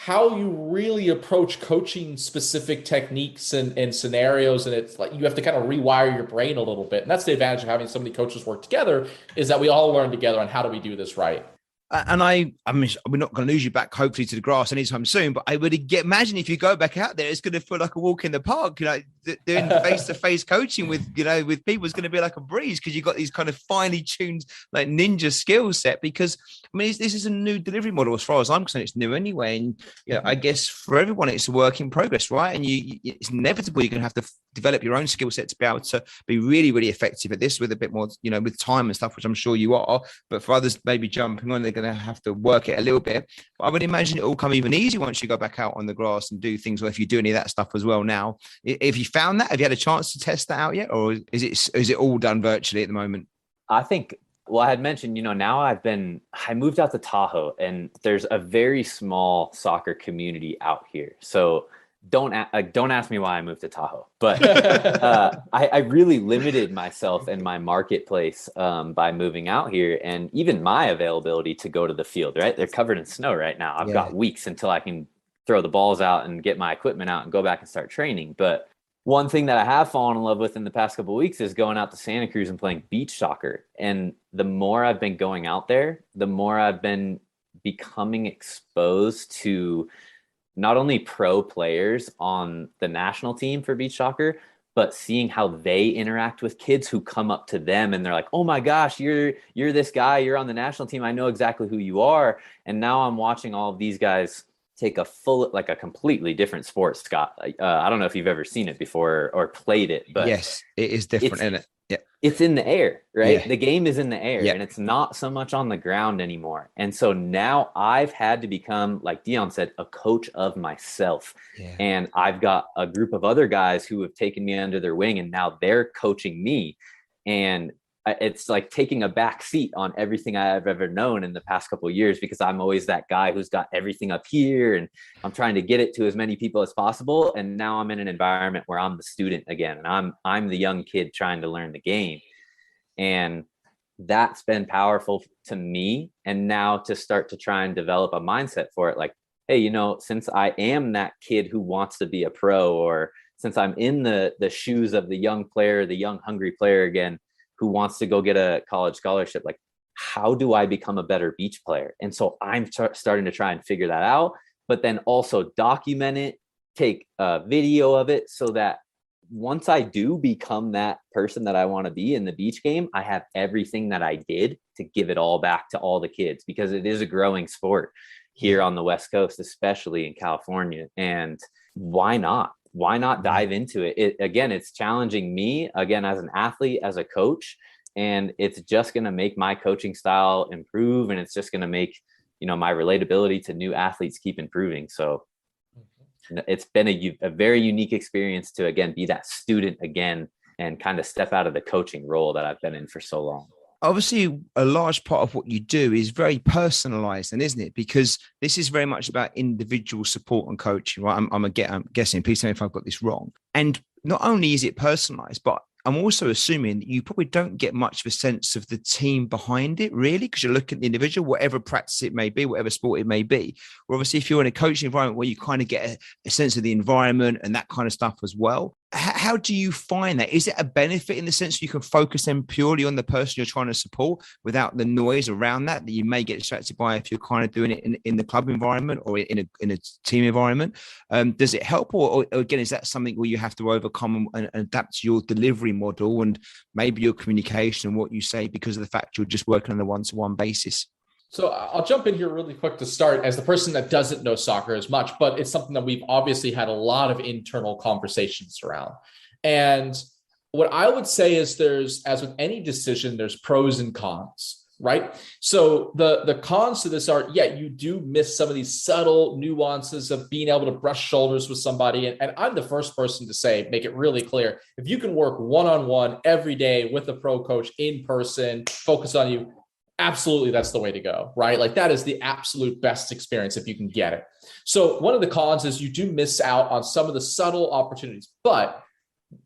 how you really approach coaching specific techniques and scenarios. And it's like, you have to kind of rewire your brain a little bit. And that's the advantage of having so many coaches work together, is that we all learn together on how do we do this right. And I mean, we're not going to lose you back, hopefully, to the grass anytime soon. But I would imagine if you go back out there, it's going to feel like a walk in the park. Doing face-to-face coaching with people is going to be like a breeze, because you've got these kind of finely tuned, like ninja skill set. Because I mean, this is a new delivery model as far as I'm concerned. It's new anyway, and I guess for everyone, it's a work in progress, right? And it's inevitable you're going to have to develop your own skill set to be able to be really, really effective at this with a bit more, with time and stuff, which I'm sure you are. But for others, maybe jumping on, they're going to have to work it a little bit. But I would imagine it will come even easier once you go back out on the grass and do things, or if you do any of that stuff as well now. If you found that, have you had a chance to test that out yet, or is it all done virtually at the moment? I think, well, I had mentioned, now I moved out to Tahoe, and there's a very small soccer community out here. So don't ask me why I moved to Tahoe, but I really limited myself and my marketplace by moving out here, and even my availability to go to the field, right? They're covered in snow right now. I've got weeks until I can throw the balls out and get my equipment out and go back and start training. But one thing that I have fallen in love with in the past couple of weeks is going out to Santa Cruz and playing beach soccer. And the more I've been going out there, the more I've been becoming exposed to not only pro players on the national team for beach soccer, but seeing how they interact with kids who come up to them and they're like, "Oh my gosh, you're this guy, you're on the national team. I know exactly who you are." And now I'm watching all of these guys take a completely different sport, Scott. I don't know if you've ever seen it before or played it, but yes, it is different, isn't it? Yeah. It's in the air, right? Yeah. The game is in the air, and it's not so much on the ground anymore. And so now I've had to become, like Dion said, a coach of myself. Yeah. And I've got a group of other guys who have taken me under their wing, and now they're coaching me. And it's like taking a back seat on everything I've ever known in the past couple of years, because I'm always that guy who's got everything up here and I'm trying to get it to as many people as possible. And now I'm in an environment where I'm the student again, and I'm the young kid trying to learn the game. And that's been powerful to me. And now to start to try and develop a mindset for it, like, hey, since I am that kid who wants to be a pro, or since I'm in the shoes of the young player, the young hungry player again, who wants to go get a college scholarship, like, how do I become a better beach player? And so I'm starting to try and figure that out, but then also document it, take a video of it, so that once I do become that person that I want to be in the beach game, I have everything that I did to give it all back to all the kids, because it is a growing sport here on the West Coast, especially in California. And why not? Why not dive into it? It's challenging me again as an athlete, as a coach, and it's just going to make my coaching style improve. And it's just going to make, my relatability to new athletes keep improving. So it's been a very unique experience to, again, be that student again and kind of step out of the coaching role that I've been in for so long. Obviously, a large part of what you do is very personalized, and isn't it? Because this is very much about individual support and coaching, right? I'm guessing, please tell me if I've got this wrong. And not only is it personalized, but I'm also assuming that you probably don't get much of a sense of the team behind it, really, because you're looking at the individual, whatever practice it may be, whatever sport it may be. Or obviously, if you're in a coaching environment where you kind of get a sense of the environment and that kind of stuff as well. How do you find that? Is it a benefit in the sense you can focus then purely on the person you're trying to support without the noise around that you may get distracted by if you're kind of doing it in the club environment or in a team environment? Does it help? Or again, is that something where you have to overcome and adapt your delivery model and maybe your communication and what you say because of the fact you're just working on a one-to-one basis? So I'll jump in here really quick to start as the person that doesn't know soccer as much, but it's something that we've obviously had a lot of internal conversations around. And what I would say is as with any decision, there's pros and cons, right? So the cons to this are, you do miss some of these subtle nuances of being able to brush shoulders with somebody. And I'm the first person to say, make it really clear, if you can work one-on-one every day with a pro coach in person, focus on you, absolutely, that's the way to go, right? Like that is the absolute best experience if you can get it. So one of the cons is you do miss out on some of the subtle opportunities, but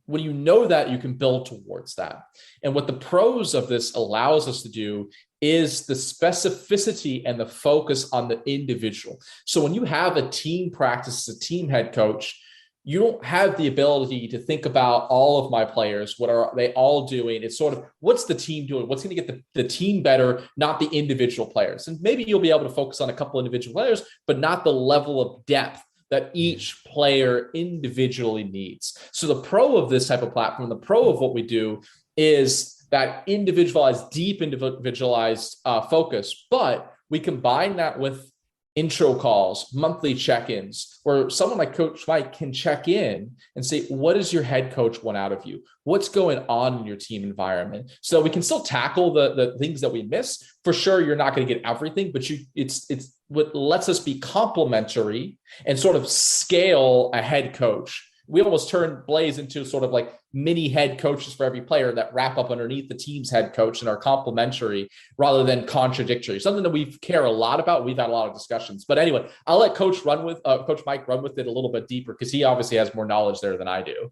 when you know that, you can build towards that. And what the pros of this allows us to do is the specificity and the focus on the individual. So when you have a team practice as a team head coach, you don't have the ability to think about all of my players. What are they all doing? It's sort of, what's the team doing? What's going to get the team better, not the individual players. And maybe you'll be able to focus on a couple individual players, but not the level of depth that each player individually needs. So the pro of this type of platform, the pro of what we do is that individualized, deep individualized focus, but we combine that with intro calls, monthly check-ins, where someone like Coach Mike can check in and say, what does your head coach want out of you? What's going on in your team environment? So we can still tackle the things that we miss. For sure, you're not going to get everything, but it's what lets us be complementary and sort of scale a head coach. We almost turned Blayze into sort of like mini head coaches for every player that wrap up underneath the team's head coach and are complementary rather than contradictory. Something that we care a lot about. We've had a lot of discussions. But anyway, I'll let Coach Mike run with it a little bit deeper because he obviously has more knowledge there than I do.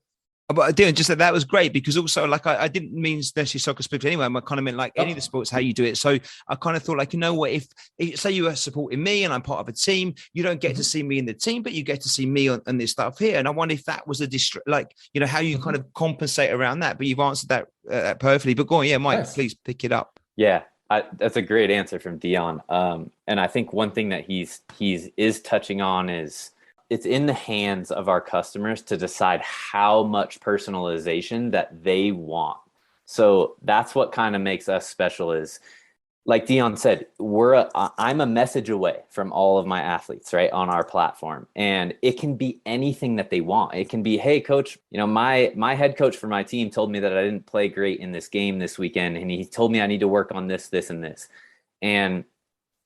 But Dion, just that was great because also like I didn't mean necessarily soccer specifically anyway. I kind of meant like any of the sports, how you do it. So I kind of thought like, you know what, if say you are supporting me and I'm part of a team, you don't get to see me in the team, but you get to see me on this stuff here. And I wonder if that was a like, you know, how you kind of compensate around that. But you've answered that perfectly. But go on, yeah, Mike, please pick it up. Yeah, that's a great answer from Dion. And I think one thing that he's touching on is, it's in the hands of our customers to decide how much personalization that they want. So that's what kind of makes us special is, like Dion said, I'm a message away from all of my athletes, right, on our platform. And it can be anything that they want. It can be, hey, coach, you know, my head coach for my team told me that I didn't play great in this game this weekend. And he told me I need to work on this, this, and this. And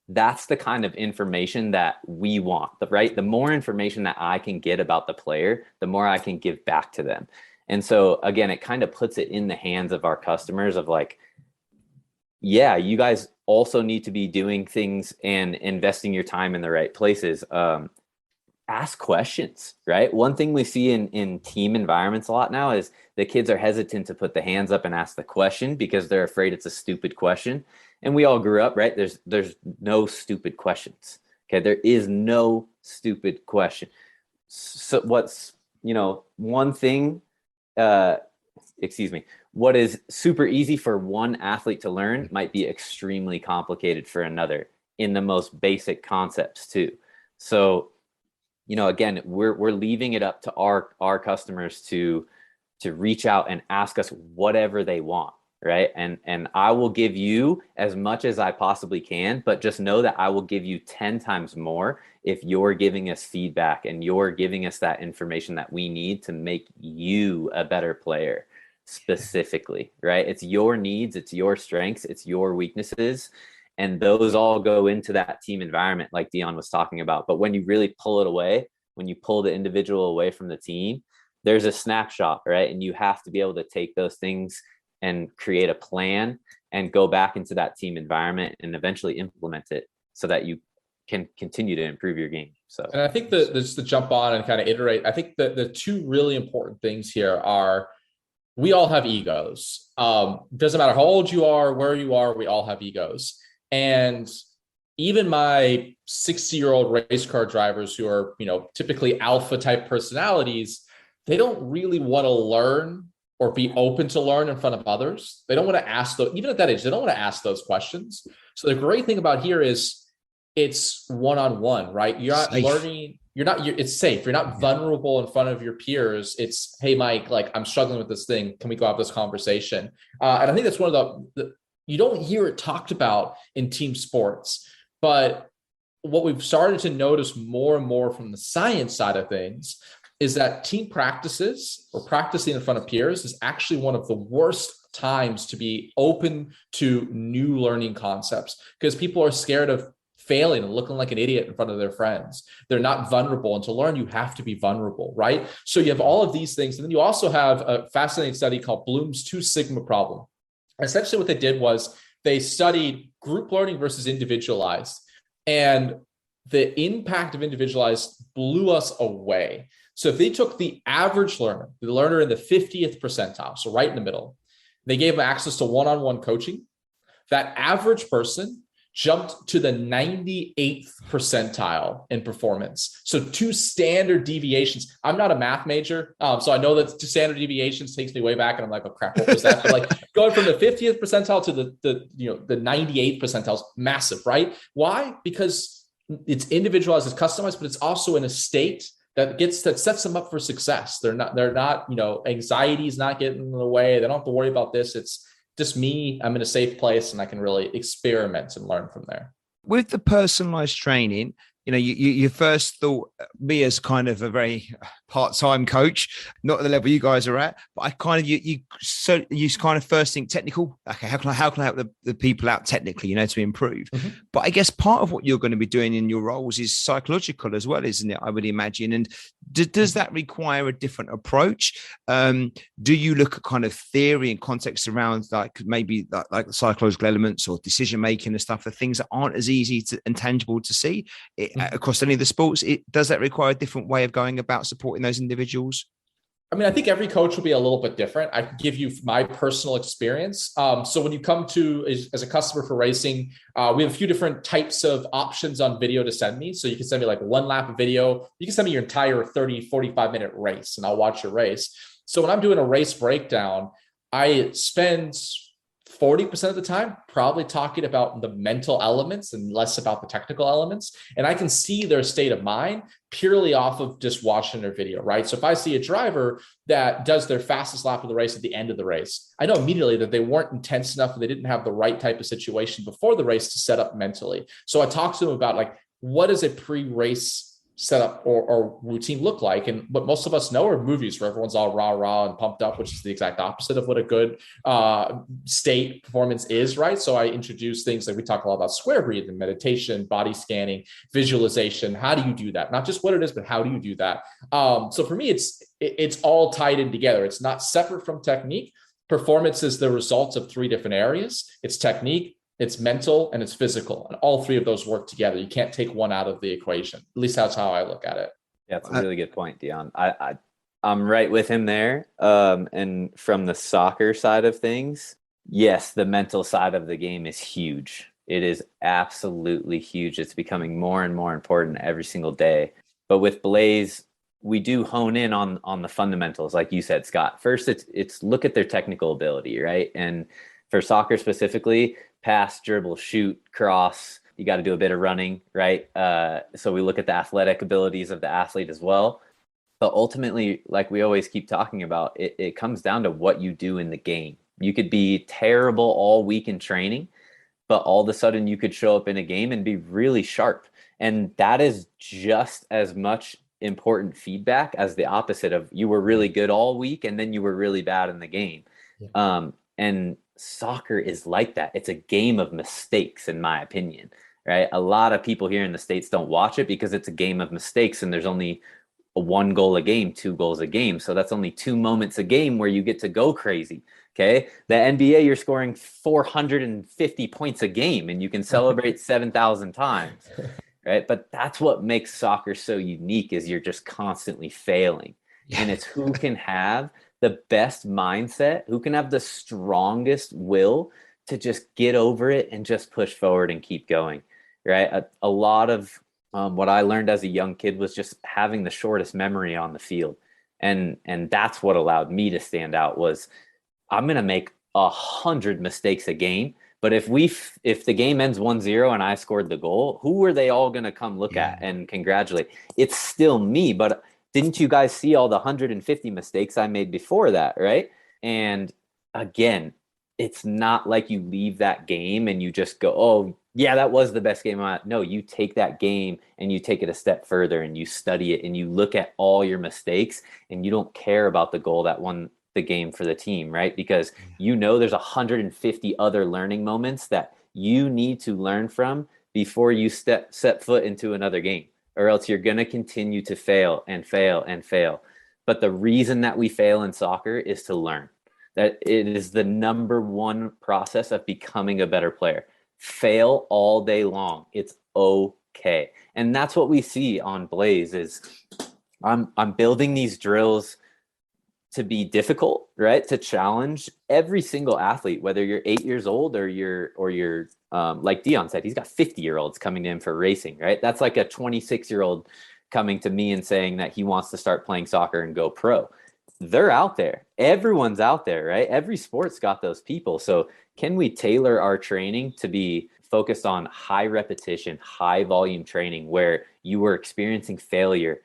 that's the kind of information that we want, right? The more information that I can get about the player, the more I can give back to them. And so again, it kind of puts it in the hands of our customers of like, yeah, you guys also need to be doing things and investing your time in the right places. Ask questions, right? One thing we see in team environments a lot now is the kids are hesitant to put the hands up and ask the question because they're afraid it's a stupid question. And we all grew up, right? There's no stupid questions. Okay. There is no stupid question. So what's, you know, one thing, what is super easy for one athlete to learn might be extremely complicated for another in the most basic concepts too. So, you know, again, we're leaving it up to our customers to reach out and ask us whatever they want. Right. And I will give you as much as I possibly can, but just know that I will give you 10 times more if you're giving us feedback and you're giving us that information that we need to make you a better player specifically. Right. It's your needs, it's your strengths, it's your weaknesses. And those all go into that team environment like Dion was talking about. But when you really pull it away, when you pull the individual away from the team, there's a snapshot, right? And you have to be able to take those things and create a plan and go back into that team environment and eventually implement it so that you can continue to improve your game. So, and I think just to jump on and kind of iterate, I think that the two really important things here are we all have egos. Doesn't matter how old you are, where you are, we all have egos. And even my 60-year-old race car drivers who are, you know, typically alpha type personalities, they don't really want to learn or be open to learn in front of others. They don't want to ask those, even at that age, they don't want to ask those questions. So the great thing about here is it's one-on-one, right? You're not learning, it's safe. You're not vulnerable in front of your peers. It's, hey, Mike, like I'm struggling with this thing. Can we go have this conversation? And I think that's one of the you don't hear it talked about in team sports, but what we've started to notice more and more from the science side of things is that team practices or practicing in front of peers is actually one of the worst times to be open to new learning concepts because people are scared of failing and looking like an idiot in front of their friends. They're not vulnerable. And to learn, you have to be vulnerable, right? So you have all of these things. And then you also have a fascinating study called Bloom's 2 Sigma problem. Essentially what they did was they studied group learning versus individualized. And the impact of individualized blew us away. So if they took the average learner, the learner in the 50th percentile, so right in the middle, they gave them access to one-on-one coaching that average person jumped to the 98th percentile in performance. So 2 standard deviations. I'm not a math major, so I know that 2 standard deviations takes me way back, and I'm like, oh crap, what was that? But like going from the 50th percentile to the 98th percentile is massive, right? Why? Because it's individualized, it's customized, but it's also in a state that sets them up for success. They're not, anxiety is not getting in the way. They don't have to worry about this. It's just me. I'm in a safe place, and I can really experiment and learn from there. With the personalized training, you first thought me as kind of a very part-time coach, not at the level you guys are at, but I kind of, you kind of first think technical. Okay, how can I help the people out technically, to improve? Mm-hmm. But I guess part of what you're going to be doing in your roles is psychological as well, isn't it? I would imagine. And does that require a different approach? Do you look at kind of theory and context around like maybe like the psychological elements or decision making and stuff, the things that aren't as easy and tangible to see across any of the sports? Does that require a different way of going about supporting those individuals? I mean, I think every coach will be a little bit different. I can give you my personal experience. So when you come to as a customer for racing, we have a few different types of options on video to send me. So you can send me like 1 lap of video. You can send me your entire 30, 45-minute race, and I'll watch your race. So when I'm doing a race breakdown, I spend 40% of the time probably talking about the mental elements and less about the technical elements. And I can see their state of mind purely off of just watching their video, right? So if I see a driver that does their fastest lap of the race at the end of the race, I know immediately that they weren't intense enough, and they didn't have the right type of situation before the race to set up mentally. So I talk to them about like, what does a pre-race setup or routine look like? And what most of us know are movies where everyone's all rah and pumped up, which is the exact opposite of what a good state performance is, right? So I introduce things like, we talk a lot about square breathing, meditation, body scanning, visualization. How do you do that? Not just what it is, but how do you do that? So for me, it's all tied in together. It's not separate from technique. Performance is the result of 3 different areas. It's technique, it's mental, and it's physical. And all 3 of those work together. You can't take one out of the equation. At least that's how I look at it. Yeah, that's a really good point, Dion. I'm right with him there. And from the soccer side of things, yes, the mental side of the game is huge. It is absolutely huge. It's becoming more and more important every single day. But with Blayze, we do hone in on the fundamentals, like you said, Scott. First, it's look at their technical ability, right? And for soccer specifically, pass, dribble, shoot, cross, you got to do a bit of running, right? So we look at the athletic abilities of the athlete as well. But ultimately, like we always keep talking about, it comes down to what you do in the game. You could be terrible all week in training, but all of a sudden you could show up in a game and be really sharp. And that is just as much important feedback as the opposite of you were really good all week and then you were really bad in the game. Yeah. And soccer is like that. It's a game of mistakes, in my opinion, right? A lot of people here in the States don't watch it because it's a game of mistakes, and there's only 1 goal a game, 2 goals a game. So that's only 2 moments a game where you get to go crazy. Okay. The NBA, you're scoring 450 points a game and you can celebrate 7,000 times, right? But that's what makes soccer so unique, is you're just constantly failing. Yeah. And it's who can have the best mindset, who can have the strongest will to just get over it and just push forward and keep going, right? A lot of what I learned as a young kid was just having the shortest memory on the field. And that's what allowed me to stand out. Was I'm going to make 100 mistakes a game, but if the game ends 1-0 and I scored the goal, who are they all going to come look at and congratulate? It's still me, but didn't you guys see all the 150 mistakes I made before that, right? And again, it's not like you leave that game and you just go, oh, yeah, that was the best game. No, you take that game and you take it a step further and you study it and you look at all your mistakes and you don't care about the goal that won the game for the team, right? Because you know there's 150 other learning moments that you need to learn from before you set foot into another game. Or else you're going to continue to fail and fail and fail. But the reason that we fail in soccer is to learn. That it is the number 1 process of becoming a better player. Fail all day long. It's okay. And that's what we see on Blayze is I'm building these drills to be difficult, right? To challenge every single athlete, whether you're 8 years old or you're like Dion said, he's got 50-year-olds coming in for racing, right? That's like a 26-year-old coming to me and saying that he wants to start playing soccer and go pro. They're out there. Everyone's out there, right? Every sport's got those people. So can we tailor our training to be focused on high repetition, high volume training where you were experiencing failure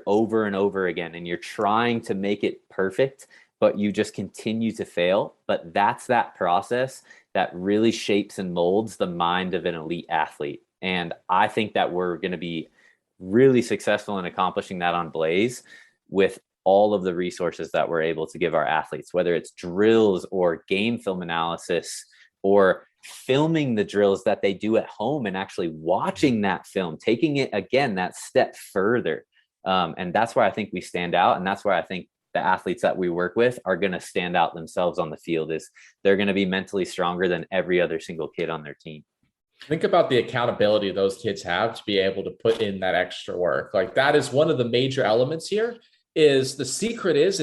over and over again, and you're trying to make it perfect, but you just continue to fail. But that's that process that really shapes and molds the mind of an elite athlete. And I think that we're going to be really successful in accomplishing that on Blayze with all of the resources that we're able to give our athletes, whether it's drills or game film analysis or filming the drills that they do at home and actually watching that film, taking it again, that step further. And that's where I think we stand out. And that's where I think the athletes that we work with are going to stand out themselves on the field, is they're going to be mentally stronger than every other single kid on their team. Think about the accountability those kids have to be able to put in that extra work. Like that is one of the major elements here. Is the secret is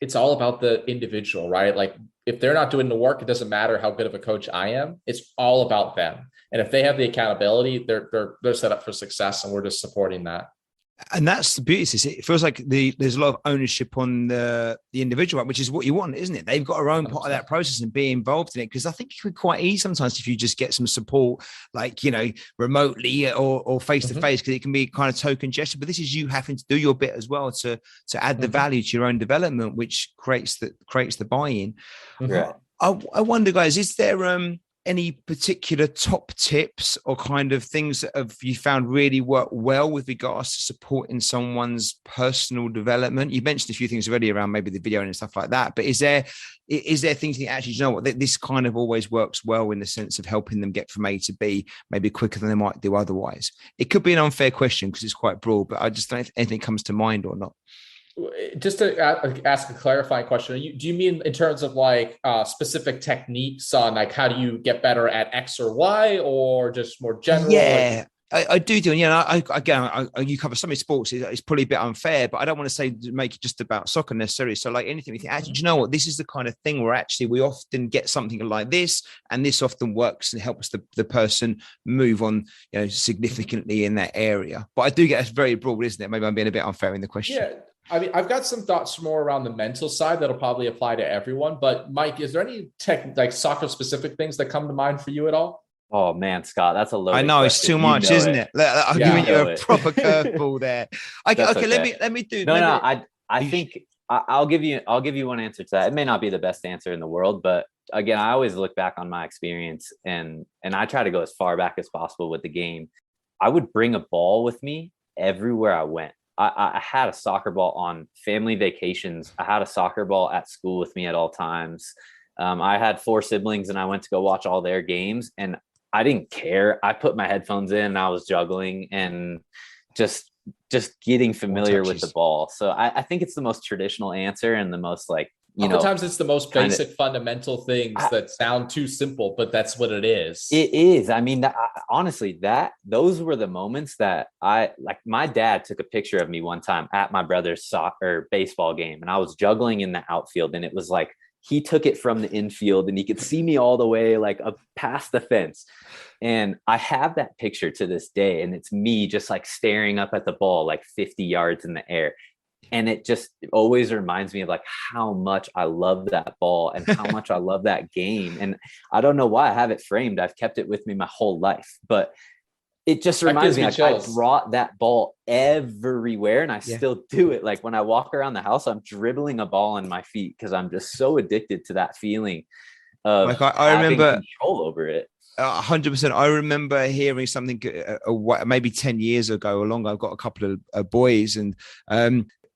it's all about the individual, right? Like if they're not doing the work, it doesn't matter how good of a coach I am. It's all about them. And if they have the accountability, they're set up for success, and we're just supporting that. And that's the beauty. It feels like there's a lot of ownership on the individual, which is what you want, isn't it? They've got their own part of that process and be involved in it. Because I think it could be quite easy sometimes if you just get some support, like, remotely or face to face, because it can be kind of token gesture. But this is you having to do your bit as well to add the value to your own development, which creates the buy-in. Right. I wonder, guys, is there any particular top tips or kind of things that have you found really work well with regards to supporting someone's personal development? You mentioned a few things already around maybe the video and stuff like that, but is there things that actually, you know what, this kind of always works well in the sense of helping them get from A to B, maybe quicker than they might do otherwise? It could be an unfair question because it's quite broad, but I just don't know if anything comes to mind or not. Just to ask a clarifying question, do you mean in terms of like specific techniques on like how do you get better at X or Y, or just more general? Yeah, I do. You cover so many sports. It's probably a bit unfair, but I don't want to say make it just about soccer necessarily. So like anything, we think, actually, do you know what? This is the kind of thing where actually we often get something like this, and this often works and helps the person move on, significantly in that area. But I do get it's very broad, isn't it? Maybe I'm being a bit unfair in the question. Yeah. I mean, I've got some thoughts more around the mental side that'll probably apply to everyone. But Mike, is there any like soccer specific things that come to mind for you at all? Oh man, Scott, that's a loaded I know question. It's too much, isn't it? I'm giving you a proper curveball there. Okay. Let me do. I think I'll give you one answer to that. It may not be the best answer in the world, but again, I always look back on my experience and I try to go as far back as possible with the game. I would bring a ball with me everywhere I went. I had a soccer ball on family vacations. I had a soccer ball at school with me at all times. I had 4 siblings and I went to go watch all their games, and I didn't care. I put my headphones in and I was juggling and just getting familiar with the ball. So I think it's the most traditional answer and the most sometimes it's the most basic fundamental things that sound too simple, but that's what it is. It is. I mean, honestly, those were the moments that my dad took a picture of me one time at my brother's soccer baseball game, and I was juggling in the outfield, and it was like he took it from the infield and he could see me all the way like up past the fence. And I have that picture to this day, and it's me just like staring up at the ball like 50 yards in the air. And it just always reminds me of like how much I love that ball and how much I love that game. And I don't know why I have it framed. I've kept it with me my whole life, but it just reminds me, like, I brought that ball everywhere and I still do it. Like when I walk around the house, I'm dribbling a ball in my feet because I'm just so addicted to that feeling of I remember control over it. 100%. I remember hearing something maybe 10 years ago or longer. I've got a couple of boys, and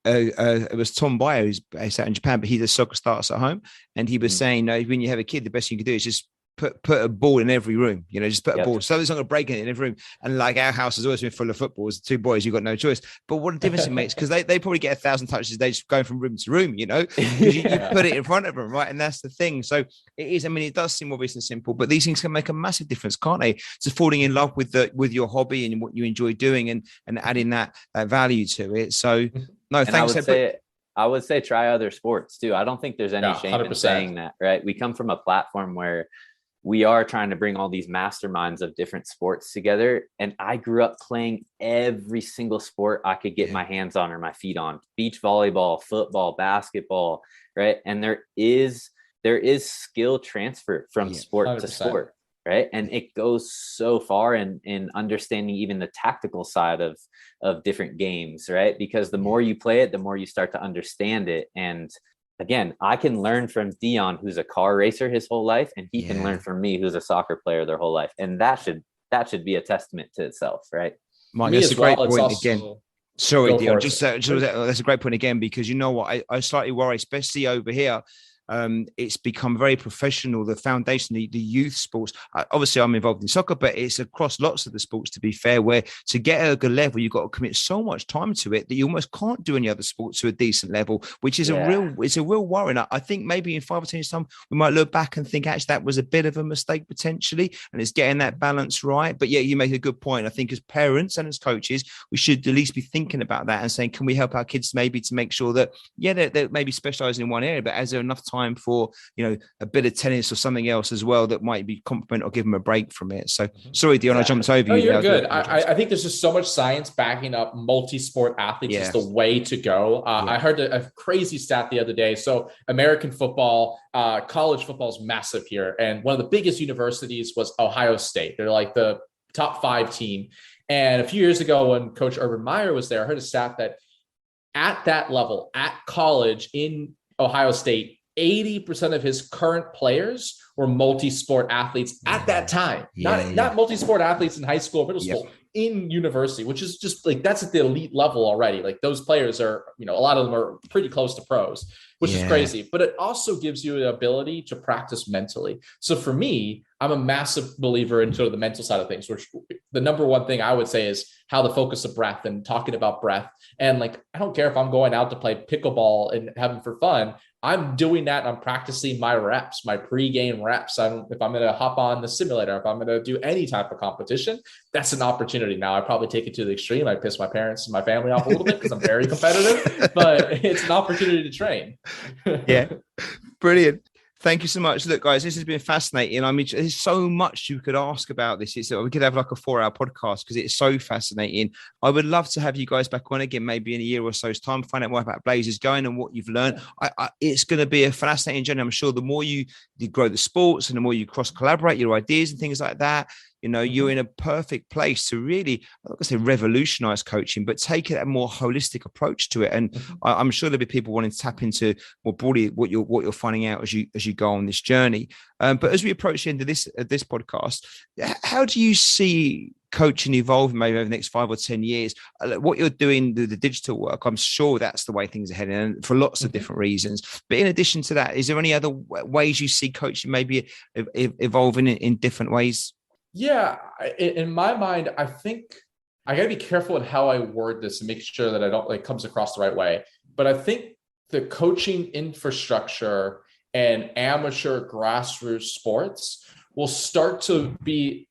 it was Tom Bayer, who's based out in Japan, but he does soccer starts at home, and he was saying, when you have a kid, the best thing you can do is just put a ball in every room, just put a ball, so it's not going to break it in every room. And like our house has always been full of footballs, 2 boys, you've got no choice. But what a difference it makes, because they probably get 1,000 touches a day just going from room to room, you put it in front of them, right? And that's the thing. So it is, I mean, it does seem obvious and simple, but these things can make a massive difference, can't they? Just falling in love with your hobby and what you enjoy doing, and adding that value to it. So no, thanks. I would say try other sports too. I don't think there's any shame 100%. in saying that, right? We come from a platform where we are trying to bring all these masterminds of different sports together. And I grew up playing every single sport I could get my hands on or my feet on: beach volleyball, football, basketball, right? And there is skill transfer from sport 100%. to sport, right? And it goes so far in understanding even the tactical side of different games, right? Because the more you play it, the more you start to understand it. And again, I can learn from Dion, who's a car racer his whole life, and he can learn from me, who's a soccer player their whole life. And that should be a testament to itself, right? Mike, that's a great point again. Sorry, Dion. That's a great point again, because you know what, I slightly worry, especially over here. It's become very professional, the foundation, the youth sports. Obviously, I'm involved in soccer, but it's across lots of the sports, to be fair, where to get at a good level, you've got to commit so much time to it that you almost can't do any other sport to a decent level, which is a real worry. And I think maybe in 5 or 10 years' time, we might look back and think, actually, that was a bit of a mistake potentially, and it's getting that balance right. But yeah, you make a good point. I think as parents and as coaches, we should at least be thinking about that and saying, can we help our kids maybe to make sure that, they're maybe specializing in one area, but is there enough time for a bit of tennis or something else as well that might be complement or give them a break from it? So sorry, Dion, I jumped over you. You're good. I think there's just so much science backing up multi-sport athletes is the way to go. I heard a crazy stat the other day. So American football, college football is massive here, and one of the biggest universities was Ohio State. They're like the top 5 team. And a few years ago, when Coach Urban Meyer was there, I heard a stat that at that level, at college in Ohio State, 80% of his current players were multi-sport athletes at that time. Not multi-sport athletes in high school or middle school, in university, which is just like, that's at the elite level already. Like those players are, a lot of them are pretty close to pros, which is crazy. But it also gives you the ability to practice mentally. So for me, I'm a massive believer in sort of the mental side of things, which the number one thing I would say is how the focus of breath and talking about breath. And like, I don't care if I'm going out to play pickleball and having for fun, I'm doing that. I'm practicing my reps, my pre-game reps. If I'm going to hop on the simulator, if I'm going to do any type of competition, that's an opportunity. Now I probably take it to the extreme. I piss my parents and my family off a little bit because I'm very competitive, but it's an opportunity to train. Brilliant. Thank you so much. Look, guys, this has been fascinating. I mean, there's so much you could ask about this. We could have like a 4-hour podcast because it's so fascinating. I would love to have you guys back on again, maybe in a year or so's time, find out more about Blayze is going and what you've learned. It's going to be a fascinating journey. I'm sure the more you grow the sports and the more you cross collaborate your ideas and things like that, you're in a perfect place to really, I'm not going to say revolutionize coaching, but take a more holistic approach to it. And I'm sure there'll be people wanting to tap into more broadly what you're finding out as you go on this journey. But as we approach the end of this podcast, how do you see coaching evolve maybe over the next 5 or 10 years? What you're doing, the digital work, I'm sure that's the way things are heading, and for lots of different reasons. But in addition to that, is there any other ways you see coaching maybe evolving in different ways? Yeah, in my mind, I think I got to be careful in how I word this and make sure that I don't comes across the right way. But I think the coaching infrastructure and amateur grassroots sports will start to be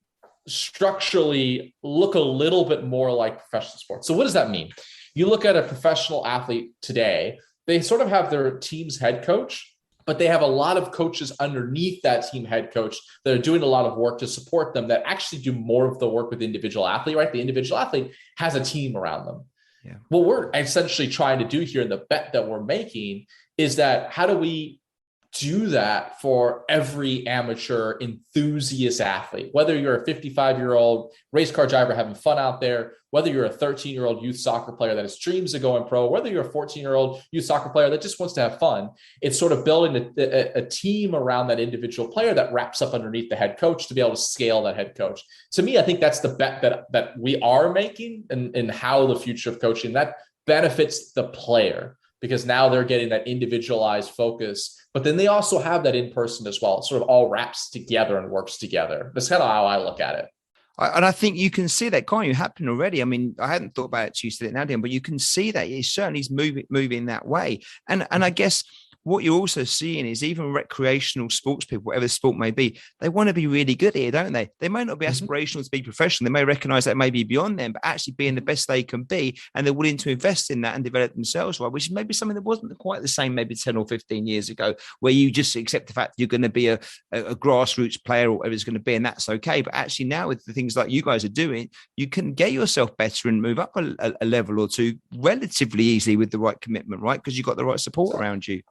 structurally look a little bit more like professional sports. So what does that mean? You look at a professional athlete today, they sort of have their team's head coach, but they have a lot of coaches underneath that team head coach that are doing a lot of work to support them that actually do more of the work with the individual athlete, right? The individual athlete has a team around them. Yeah. What we're essentially trying to do here in the bet that we're making is that how do we do that for every amateur enthusiast athlete, whether you're a 55-year-old race car driver having fun out there, whether you're a 13-year-old youth soccer player that has dreams of going pro, whether you're a 14-year-old youth soccer player that just wants to have fun. It's sort of building a team around that individual player that wraps up underneath the head coach to be able to scale that head coach. To me, I think that's the bet that we are making and how the future of coaching, that benefits the player because now they're getting that individualized focus. But then they also have that in person as well. It sort of all wraps together and works together. That's kind of how I look at it. And I think you can see that, can't you, happen already? I mean, I hadn't thought about it till you said it now, Dion, but you can see that it certainly is moving that way. And I guess what you're also seeing is even recreational sports people, whatever the sport may be, they want to be really good here, don't they? They may not be aspirational to be professional. They may recognize that may be beyond them, but actually being the best they can be, and they're willing to invest in that and develop themselves, right? Which is maybe something that wasn't quite the same maybe 10 or 15 years ago, where you just accept the fact you're going to be a grassroots player or whatever it's going to be, and that's okay. But actually now with the things like you guys are doing, you can get yourself better and move up a level or two relatively easily with the right commitment, right? Because you've got the right support around you.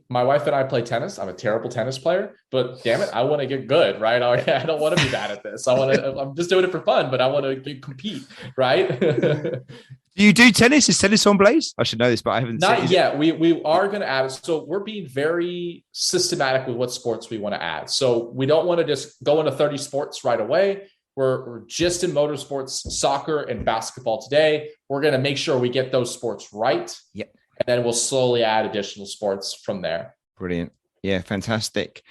My wife and I play tennis. I'm a terrible tennis player, but damn it, I want to get good, right? I don't want to be bad at this. I'm just doing it for fun, but I want to compete, right? Do you do tennis? Is tennis on Blayze? I should know this, but I haven't. Not yet. We are going to add it. So we're being very systematic with what sports we want to add. So we don't want to just go into 30 sports right away. We're just in motorsports, soccer and basketball today. We're going to make sure we get those sports right. Yep. And then we'll slowly add additional sports from there. Brilliant. Yeah, fantastic.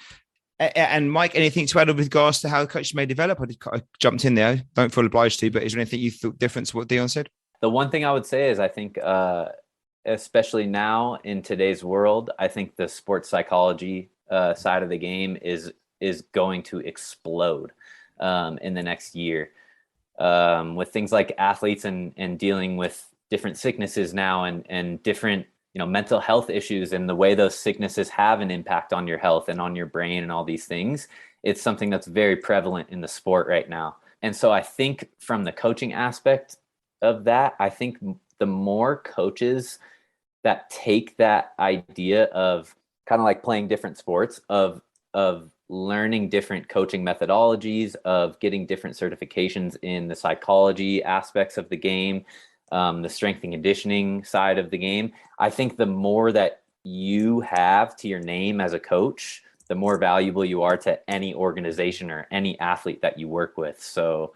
And Mike, anything to add with regards to how coaches may develop? I jumped in there. Don't feel obliged to, but is there anything you thought different to what Dion said? The one thing I would say is I think, especially now in today's world, I think the sports psychology side of the game is going to explode in the next year with things like athletes and dealing with different sicknesses now and different, mental health issues and the way those sicknesses have an impact on your health and on your brain and all these things. It's something that's very prevalent in the sport right now. And so I think from the coaching aspect of that, I think the more coaches that take that idea of kind of like playing different sports, of learning different coaching methodologies, of getting different certifications in the psychology aspects of the game, the strength and conditioning side of the game. I think the more that you have to your name as a coach, the more valuable you are to any organization or any athlete that you work with. So,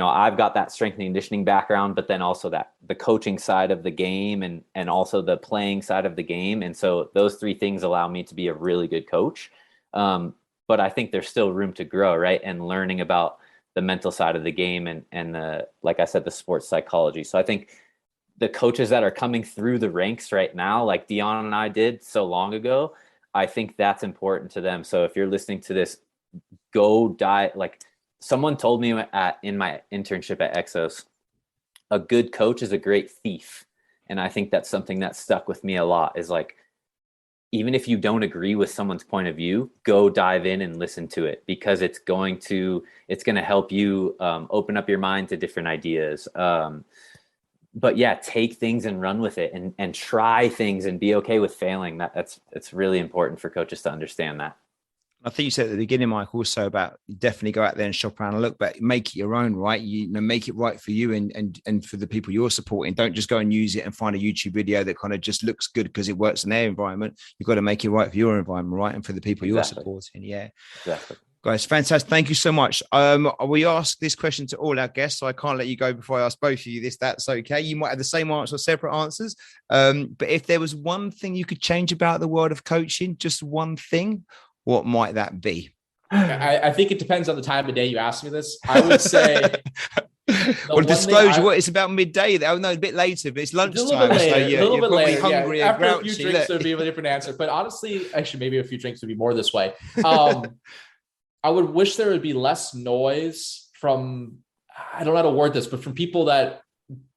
I've got that strength and conditioning background, but then also that the coaching side of the game and also the playing side of the game. And so those three things allow me to be a really good coach. But I think there's still room to grow, right? And learning about the mental side of the game and the, like I said, the sports psychology. So I think the coaches that are coming through the ranks right now, like Dion and I did so long ago, I think that's important to them. So if you're listening to this, go dive. Like someone told me in my internship at Exos, a good coach is a great thief. And I think that's something that stuck with me a lot, is like, even if you don't agree with someone's point of view, go dive in and listen to it, because it's going to help you open up your mind to different ideas. But yeah, take things and run with it and try things and be okay with failing. It's really important for coaches to understand that. I think you said at the beginning, Mike, also about definitely go out there and shop around and look, but make it your own, right? Make it right for you and for the people you're supporting. Don't just go and use it and find a YouTube video that kind of just looks good because it works in their environment. You've got to make it right for your environment, right? And for the people you're supporting. Yeah. Exactly. Guys, fantastic. Thank you so much. We ask this question to all our guests, so I can't let you go before I ask both of you this. That's okay. You might have the same answer or separate answers. But if there was one thing you could change about the world of coaching, just one thing, what might that be? I think it depends on the time of day you ask me this. I would say. Well, disclosure, it's about midday. Oh, no, a bit later, but it's lunchtime. A little bit later. So yeah, a little bit later. Hungry After a grouchy, few drinks, it would be a different answer. But honestly, actually, maybe a few drinks would be more this way. I would wish there would be less noise from, I don't know how to word this, but from people that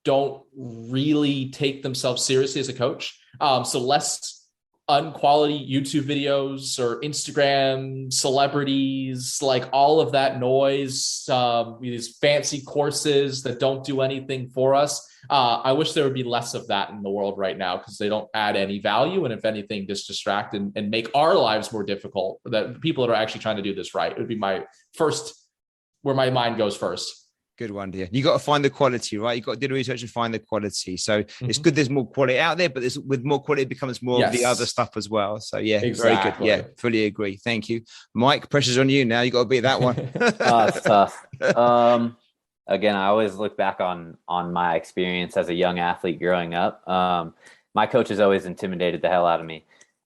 don't really take themselves seriously as a coach. So less unquality YouTube videos or Instagram celebrities, like all of that noise, these fancy courses that don't do anything for us. I wish there would be less of that in the world right now, because they don't add any value. And if anything, just distract and make our lives more difficult. That people that are actually trying to do this right, it would be my first, where my mind goes first. Good one, dear. You got to find the quality, right? You got to do the research and find the quality. So it's good there's more quality out there, but with more quality, it becomes more of the other stuff as well. So yeah, exactly. Very good. Yeah, fully agree. Thank you. Mike, pressure's on you now. You got to beat that one. It's tough. Again, I always look back on my experience as a young athlete growing up. My coaches always intimidated the hell out of me,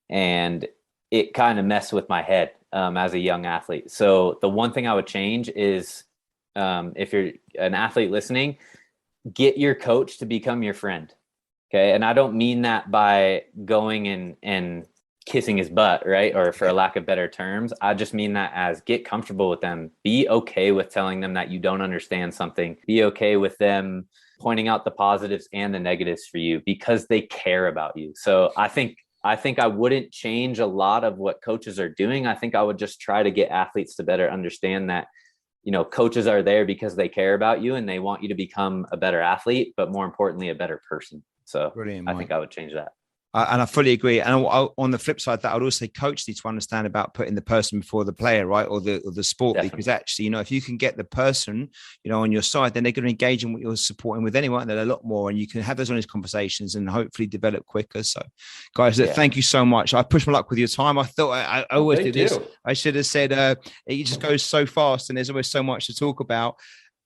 and it kind of messed with my head as a young athlete. So the one thing I would change is, if you're an athlete listening, get your coach to become your friend. Okay. And I don't mean that by going and kissing his butt, right? Or for a lack of better terms. I just mean that as get comfortable with them. Be okay with telling them that you don't understand something. Be okay with them pointing out the positives and the negatives for you because they care about you. So I think I wouldn't change a lot of what coaches are doing. I think I would just try to get athletes to better understand that, you know, coaches are there because they care about you and they want you to become a better athlete, but more importantly, a better person. So Brilliant, I think I would change that. And I fully agree. And on the flip side, that I'd also say coach needs to understand about putting the person before the player, right? Or the sport. Definitely. Because actually, you know, if you can get the person, you know, on your side, then they're going to engage in what you're supporting with anyway. And they're a lot more, and you can have those honest conversations and hopefully develop quicker. So guys, thank you so much. I pushed my luck with your time. I thought I always do this. I should have said, it just goes so fast and there's always so much to talk about.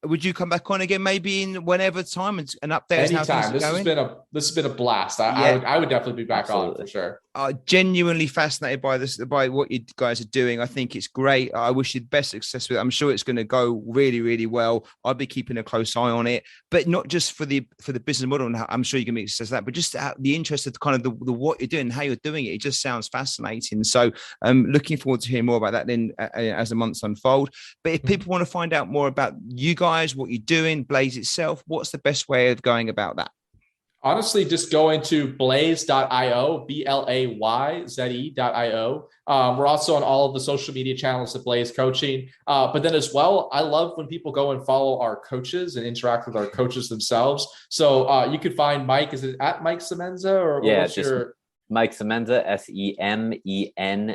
Would you come back on again, maybe in whenever time and update us how things are going? This has been a blast. I would definitely be back on for sure. Genuinely fascinated by what you guys are doing. I think it's great. I wish you the best success with it. I'm sure it's going to go really, really well. I'll be keeping a close eye on it, but not just for the business model. And I'm sure you can make success of that, but just the interest of kind of the what you're doing, how you're doing it. It just sounds fascinating. So I'm looking forward to hearing more about that then as the months unfold. But if people want to find out more about you guys, what you're doing, Blayze itself, what's the best way of going about that? Honestly, just going to blayze.io, BLAYZE.io. We're also on all of the social media channels at Blayze Coaching. But then as well, I love when people go and follow our coaches and interact with our coaches themselves. So you could find Mike. Is it at Mike Semenza or what's your Mike Semenza, SEMENZA.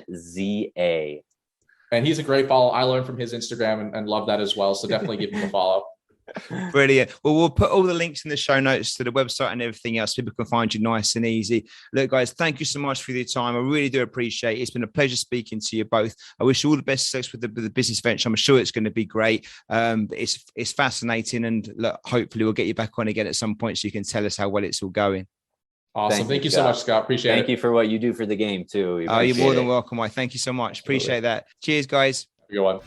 And he's a great follow. I learned from his Instagram and love that as well. So definitely give him a follow. Brilliant. Well, we'll put all the links in the show notes to the website and everything else. People can find you nice and easy. Look, guys, thank you so much for your time. I really do appreciate it. It's been a pleasure speaking to you both. I wish you all the best success with the business venture. I'm sure it's going to be great. It's fascinating, and look, hopefully we'll get you back on again at some point so you can tell us how well it's all going. Awesome. Thank you so much, Scott. Appreciate it. Thank you for what you do for the game too. You're more than welcome. Thank you so much. Appreciate that. Cheers, guys. Good one.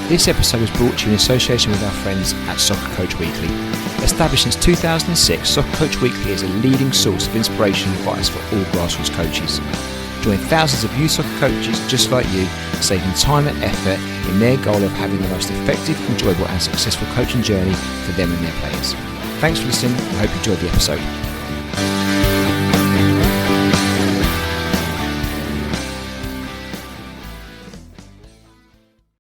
This episode was brought to you in association with our friends at Soccer Coach Weekly. Established since 2006, Soccer Coach Weekly is a leading source of inspiration and advice for all grassroots coaches. Join thousands of youth soccer coaches just like you, saving time and effort in their goal of having the most effective, enjoyable and successful coaching journey for them and their players. Thanks for listening. I hope you enjoyed the episode.